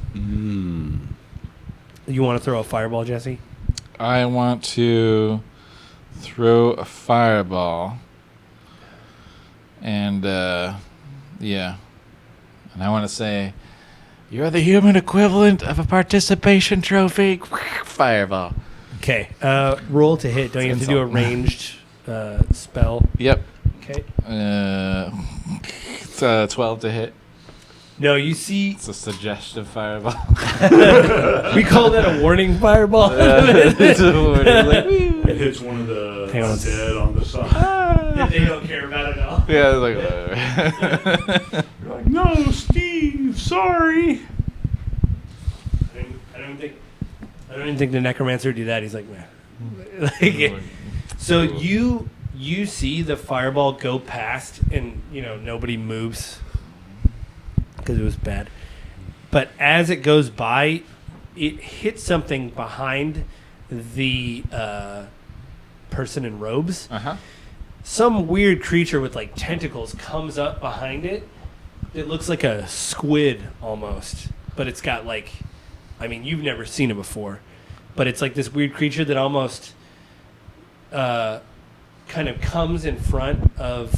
You want to throw a fireball, Jesse? I want to throw a fireball. And, yeah. And I want to say, you're the human equivalent of a participation trophy. Fireball. Okay. Roll to hit. Don't you have to do a ranged spell? Yep. Okay. It's 12 to hit. No, you see. It's a suggestive fireball. We call that a warning fireball. It's a warning, like, It hits one of the Hang on. dead on the side. They don't care about it at all. yeah, it's like, whatever. You're like, no, Steve, sorry. I don't even think the necromancer would do that. He's like, man. So you see the fireball go past, and nobody moves because it was bad. But as it goes by, it hits something behind the person in robes. Uh-huh. Some weird creature with like tentacles comes up behind it. It looks like a squid almost, but it's got like, you've never seen it before, but it's like this weird creature that almost kind of comes in front of,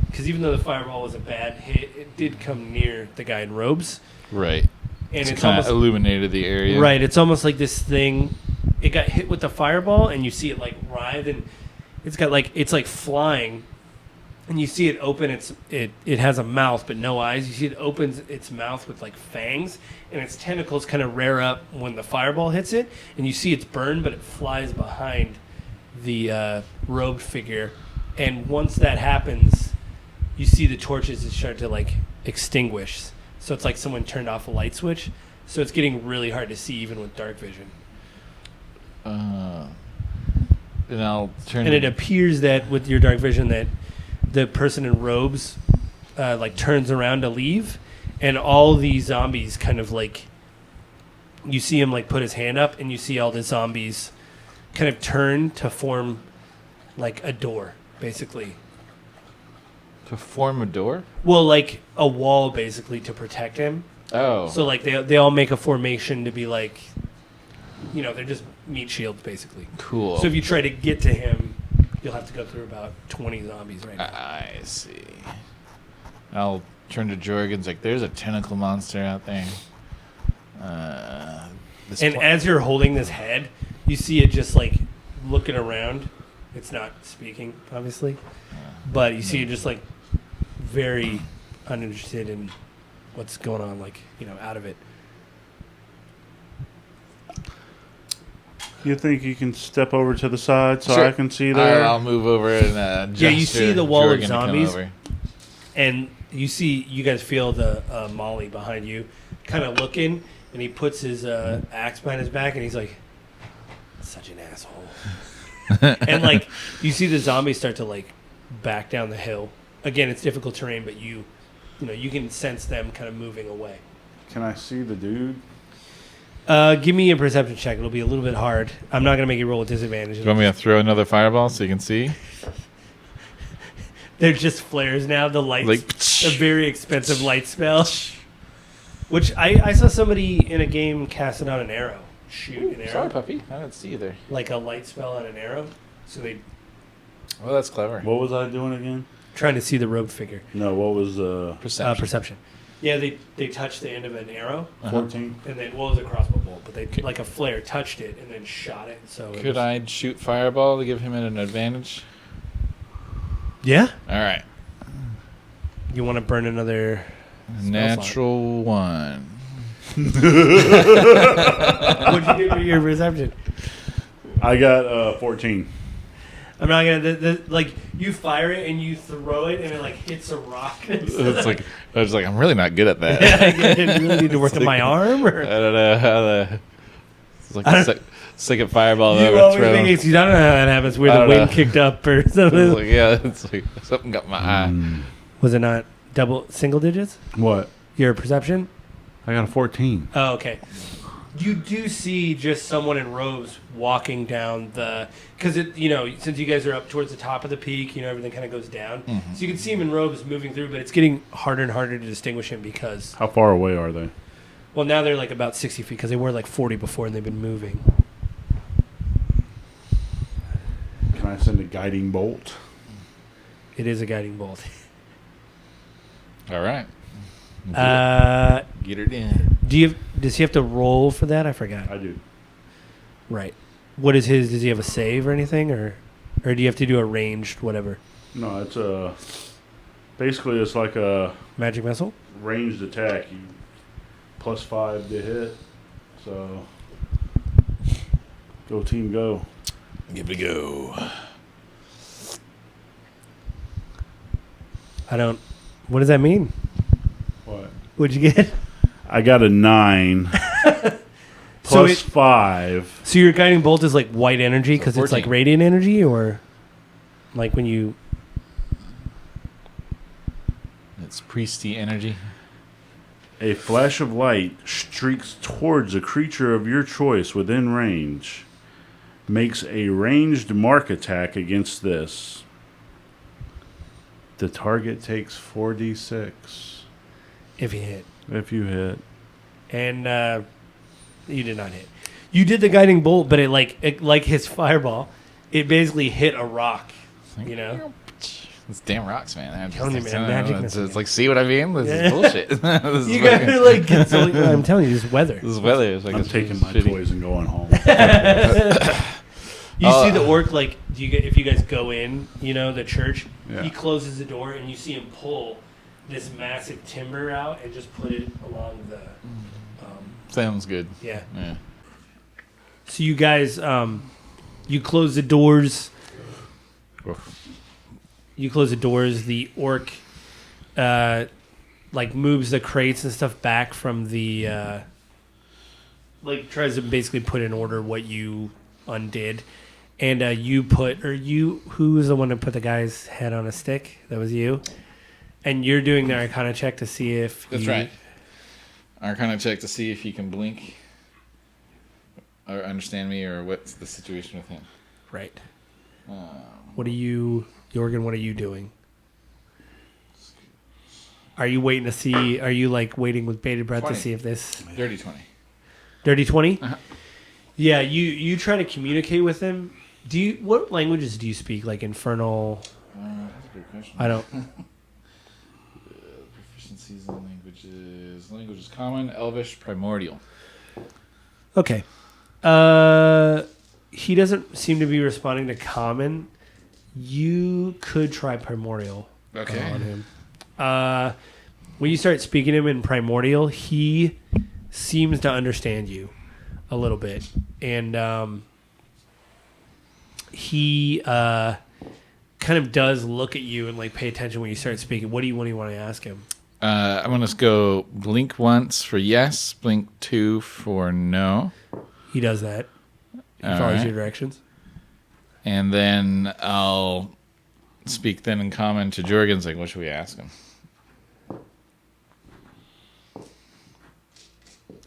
because even though the fireball was a bad hit, it did come near the guy in robes. Right. And it's kind almost of illuminated the area. right. It's almost like this thing. It got hit with the fireball, and you see it like writhe, and it's got like it's like flying, and you see it open. It has a mouth but no eyes. You see it opens its mouth with like fangs, and its tentacles kind of rear up when the fireball hits it, and you see it's burned, but it flies behind the robed figure, and once that happens, you see the torches start to like extinguish. So it's like someone turned off a light switch. So it's getting really hard to see even with dark vision. And I'll turn. And it appears that with your dark vision that the person in robes like turns around to leave, and all these zombies kind of like, you see him like put his hand up, and you see all the zombies kind of turn to form like a door, basically. To form a door? Well, like a wall, basically, to protect him. Oh. So like they all make a formation to be like, they're just meat shields, basically. Cool. So if you try to get to him, you'll have to go through about 20 zombies right now. I see. I'll turn to Jorgen's like, there's a tentacle monster out there. And as you're holding this head, you see it just like looking around. It's not speaking, obviously, but you see it just like very uninterested in what's going on, like, out of it. You think you can step over to the side so Sure. I can see there? I'll move over and Yeah, you see the wall of Jorgen to come zombies. over. And you guys feel the Molly behind you kind of looking, and he puts his axe behind his back, and he's like, such an asshole. And like, you see the zombies start to like back down the hill. Again, it's difficult terrain, but you can sense them kind of moving away. Can I see the dude? Give me a perception check. It'll be a little bit hard. I'm not going to make you roll with disadvantage. Do you want me to throw another fireball so you can see? They're just flares now. The lights, Like, a very expensive light spell. Which I saw somebody in a game cast it on an arrow. Shoot an arrow. Sorry, puppy. I didn't see you there. Like a light spell on an arrow. So they Well, that's clever. What was I doing again? trying to see the robed figure. No, what was Perception. Perception. Yeah, they touched the end of an arrow, 14? and then it was a crossbow bolt, but they like a flare touched it and then shot it. So it Could was- I shoot fireball to give him an advantage? Yeah. All right. You want to burn another? Natural one. What'd you do for your perception? I got 14. I'm not gonna like you fire it and you throw it and it like hits a rock. It's like I was like, I'm really not good at that. I really need to work on my arm. Or? I don't know how the. It's like the second fireball You I've always ever think thrown. I don't know how that happens. Where I the don't wind know. kicked up or It's something. like, yeah, it's like something got my eye. Was it not single digits? What? Your perception? I got a 14. Oh, okay. You do see just someone in robes walking down the, because since you guys are up towards the top of the peak, everything kind of goes down. So you can see him in robes moving through, but it's getting harder and harder to distinguish him because, How far away are they? well, now they're like about 60 feet because they were like 40 before and they've been moving. Can I send a guiding bolt? It is a guiding bolt. All right. Get it in. Does he have to roll for that? I forgot. I do. Right. What is his? Does he have a save or anything, or do you have to do a ranged whatever? No, it's basically it's like a Magic missile? ranged attack. You +5 to hit. So go team, go. Give it a go. I don't. What does that mean? What? What'd you get? I got a 9 So plus 5. So your guiding bolt is like white energy So because it's like 14. radiant energy, or like when you. It's priesty energy. A flash of light streaks towards a creature of your choice within range. Makes a ranged mark attack against this. The target takes 4d6 If you hit, if you hit. and you did not hit. You did the guiding bolt, but it like his fireball, it basically hit a rock. It's damn rocks, man. I'm telling you, man, magic It's missile. like, see what I mean? This Yeah. is bullshit. This is You fucking- gotta like get something. I'm telling you, this weather. This is weather. It's like I'm it's taking my shitty. toys and going home. You see the orc like if you guys go in, the church, Yeah. he closes the door and you see him pull this massive timber out and just put it along the Sounds good. yeah. Yeah. So you guys you close the doors. You close the doors, the orc moves the crates and stuff back from the tries to basically put in order what you undid. And who was the one that put the guy's head on a stick? That was you. And you're doing the Arcana check to see if That's right. Arcana check to see if he can blink or understand me, or what's the situation with him. Right. What are you, Jorgen? What are you doing? Are you waiting to see? Are you waiting with bated breath 20. to see if this Dirty 20. dirty 20? Uh-huh. Yeah, you try to communicate with him. What languages do you speak? Like Infernal? That's a good question. I don't. Proficiencies in languages. Language is common, Elvish, Primordial. Okay. He doesn't seem to be responding to common. You could try primordial Okay. on him. When you start speaking to him in primordial, he seems to understand you a little bit, and he kind of does look at you and pay attention when you start speaking. What do you want to ask him? I'm going to go blink once for yes, blink 2 for no. He does that. He All follows right. your directions. And then I'll speak then in common to Jorgen's, what should we ask him?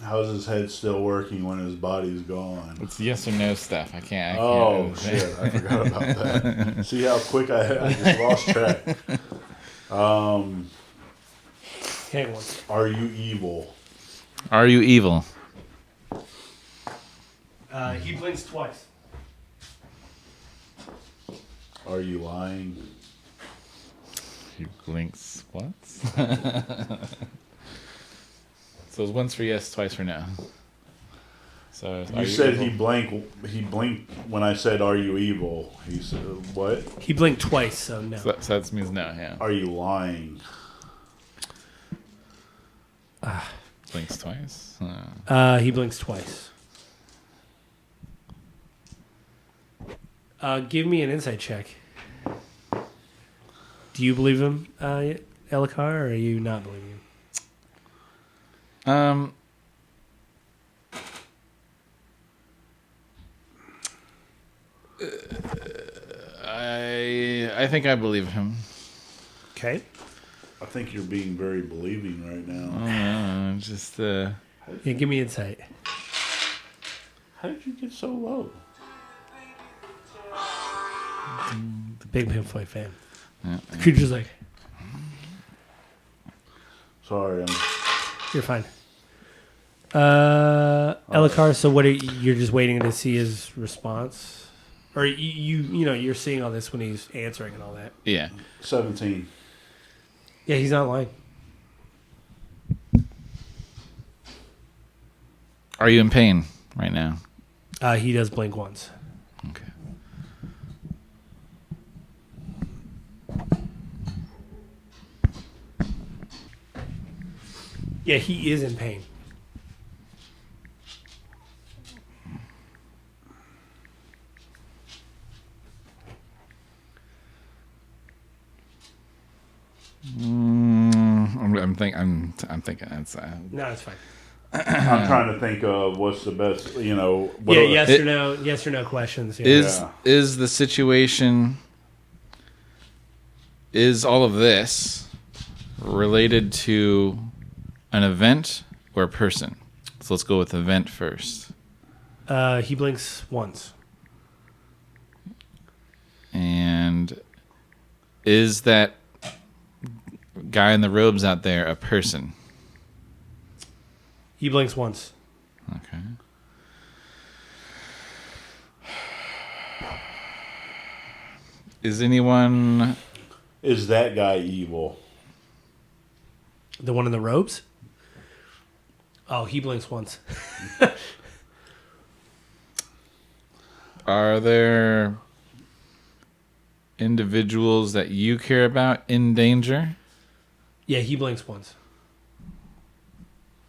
How's his head still working when his body's gone? It's yes or no stuff. I can't. Oh, shit. I forgot about that. See how quick I just lost track. Hang on. Are you evil? Are you evil? He blinks twice. Are you lying? He blinks once. So it's once for yes, twice for no. So You said he blinked when I said, "Are you evil?" He said, "What? He blinked twice, so no. So that means no. Yeah. Are you lying?" Blinks twice. He blinks twice. Give me an insight check. Do you believe him, Elakar, or are you not believing him? I think I believe him. Okay. I think you're being very believing right now. Just Yeah, give me insight. How did you get so low? Big Pink Floyd fan. Yeah. The creature's like, Sorry, you're fine. Elakar, so what are you're just waiting to see his response? Or you're seeing all this when he's answering and all that. Yeah. 17. Yeah, he's not lying. Are you in pain right now? He does blink once. Okay. Yeah, he is in pain. I'm thinking it's No, it's fine. I'm trying to think of what's the best, what Yeah, yes or no questions. Yeah. is the situation, is all of this related to an event or a person? So let's go with event first. He blinks once. And is that guy in the robes out there a person? He blinks once. Okay. Is anyone... Is that guy evil? The one in the robes? Oh, he blinks once. Are there individuals that you care about in danger? Yeah, he blinks once.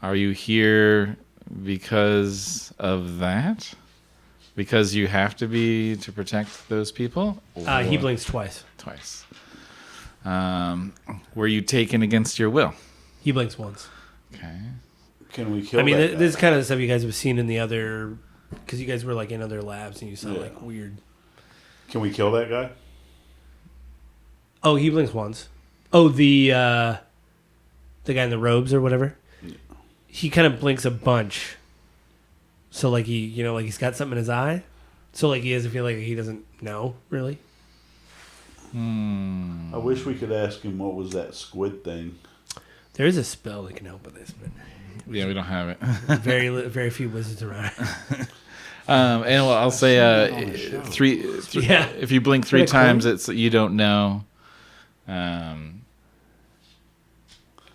Are you here because of that? Because you have to be to protect those people? He Or- blinks twice. Twice. Were you taken against your will? He blinks once. Okay. Can we kill I mean, that this guy? kind of stuff you guys have seen in the other, because you guys were like in other labs and you saw like weird. Can we kill that guy? Oh, he blinks once. Oh, the guy in the robes or whatever. Yeah. He kind of blinks a bunch. So like he, like he's got something in his eye. So like he doesn't feel like he doesn't know really. I wish we could ask him what was that squid thing. There is a spell that can help with this, but Yeah, we don't have it. very few wizards around. And well, I'll say three. Yeah. If you blink three Is that a times, it's you don't know.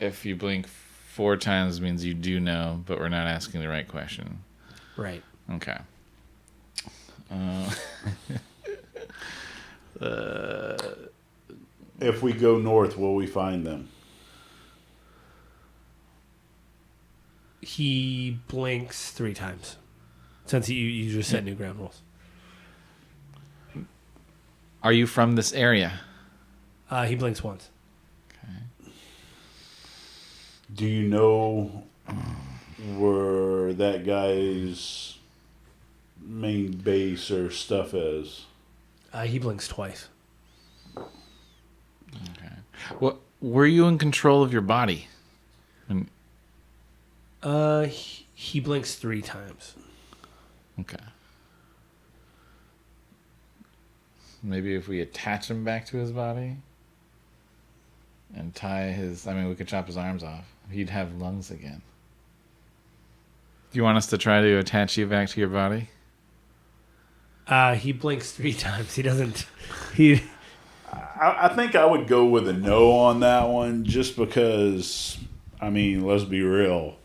If you blink 4 times, means you do know, but we're not asking the right question. Right. Okay. If we go north, will we find them? He blinks 3 times. Since you just set new ground rules. Are you from this area? He blinks once. Do you know where that guy's main base or stuff is? He blinks twice. Okay. What were you in control of your body? And, He blinks 3 times. okay. Maybe if we attach him back to his body and tie his... I mean, we could chop his arms off. He'd have lungs again. Do you want us to try to attach you back to your body? He blinks 3 times. He doesn't... He... I think I would go with a no on that one just because, I mean, let's be real.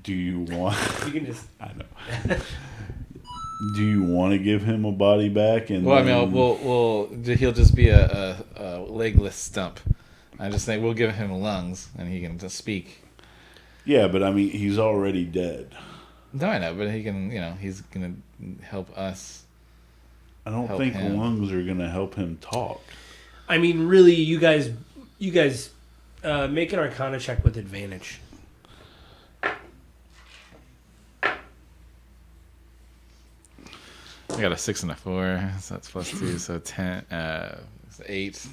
Do you want... You can just... I know. Do you want to give him a body back? And Well, I then- mean, he'll just be a legless stump. I just think we'll give him lungs and he can just speak. Yeah, but I mean, he's already dead. No, I know, but he can, he's going to help us. I don't Help think him. lungs are going to help him talk. I mean, really, you guys make an Arcana check with advantage. I got a 6 and a 4, so that's +2, so 10, 8 is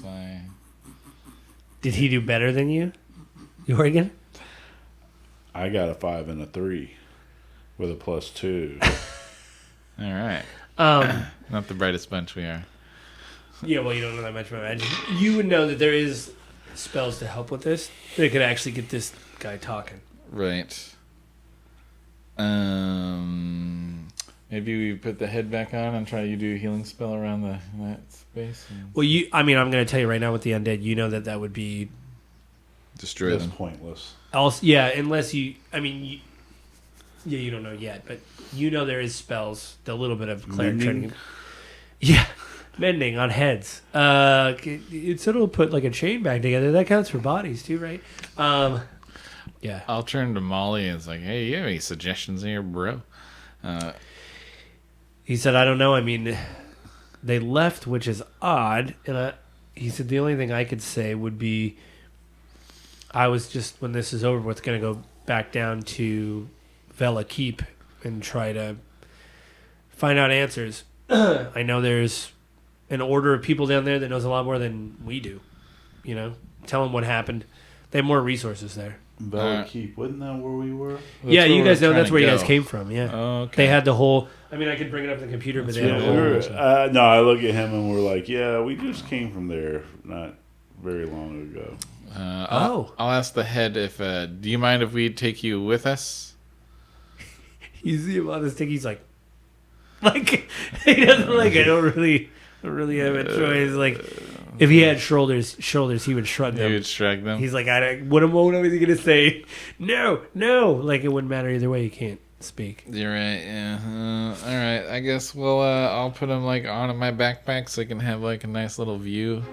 my... Did he do better than you? Oregon? I got a 5 and a 3. with a +2. All right. Not the brightest bunch we are. Yeah, well, you don't know that much about magic. You would know that there is spells to help with this. They could actually get this guy talking. Right. Maybe we put the head back on and try to do a healing spell around that space. And Well, I'm going to tell you right now with the undead, you know that would be destroy That's them. pointless. else. Yeah, unless you. You don't know yet, but you know there is spells. The little bit of cleric Mending? training. Yeah, mending on heads. It'll put like a chain back together. That counts for bodies too, right? Yeah. I'll turn to Molly and it's like, hey, you have any suggestions here, bro? He said, I don't know. I mean, they left, which is odd. And he said, the only thing I could say would be I was just, when this is over with, going to go back down to Vela Keep and try to find out answers. I know there's an order of people down there that knows a lot more than we do. You know, tell them what happened. They have more resources there. Bella Keep, wasn't that where we were? Yeah, you guys know that's where you guys go. came from. Yeah. Oh, okay. They had the whole, I mean, I could bring it up on the computer, but they had a whole. No, I look at him and we're like, yeah, we just came from there not very long ago. I'll ask the head if. Do you mind if we take you with us? You see him on the stick, he's like he doesn't like. I don't really have a choice. Like, if he had shoulders, he would shrug them. You would shrug them. He's like, what was he gonna say? No. Like, it wouldn't matter either way. You can't speak. You're right. Yeah. All right. I guess. Well, I'll put them like on my backpack so I can have like a nice little view.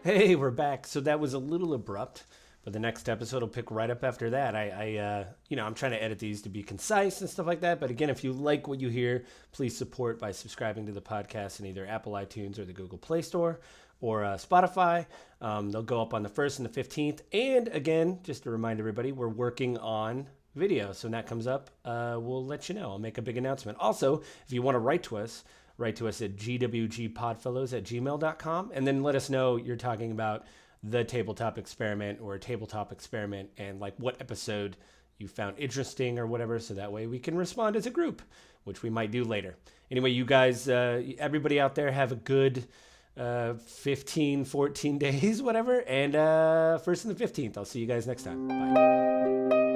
Hey, we're back. So that was a little abrupt, but the next episode will pick right up after that. I'm trying to edit these to be concise and stuff like that. But again, if you like what you hear, please support by subscribing to the podcast in either Apple iTunes or the Google Play Store or Spotify. They'll go up on the 1st and the 15th. And again, just to remind everybody, we're working on video. So when that comes up, we'll let you know. I'll make a big announcement. Also, if you want to write to us at gwgpodfellows@gmail.com, and then let us know you're talking about the tabletop experiment or tabletop experiment and like what episode you found interesting or whatever, so that way we can respond as a group, which we might do later. Anyway, you guys, everybody out there, have a good 15, 14 days, whatever, and 1st and the 15th. I'll see you guys next time. Bye.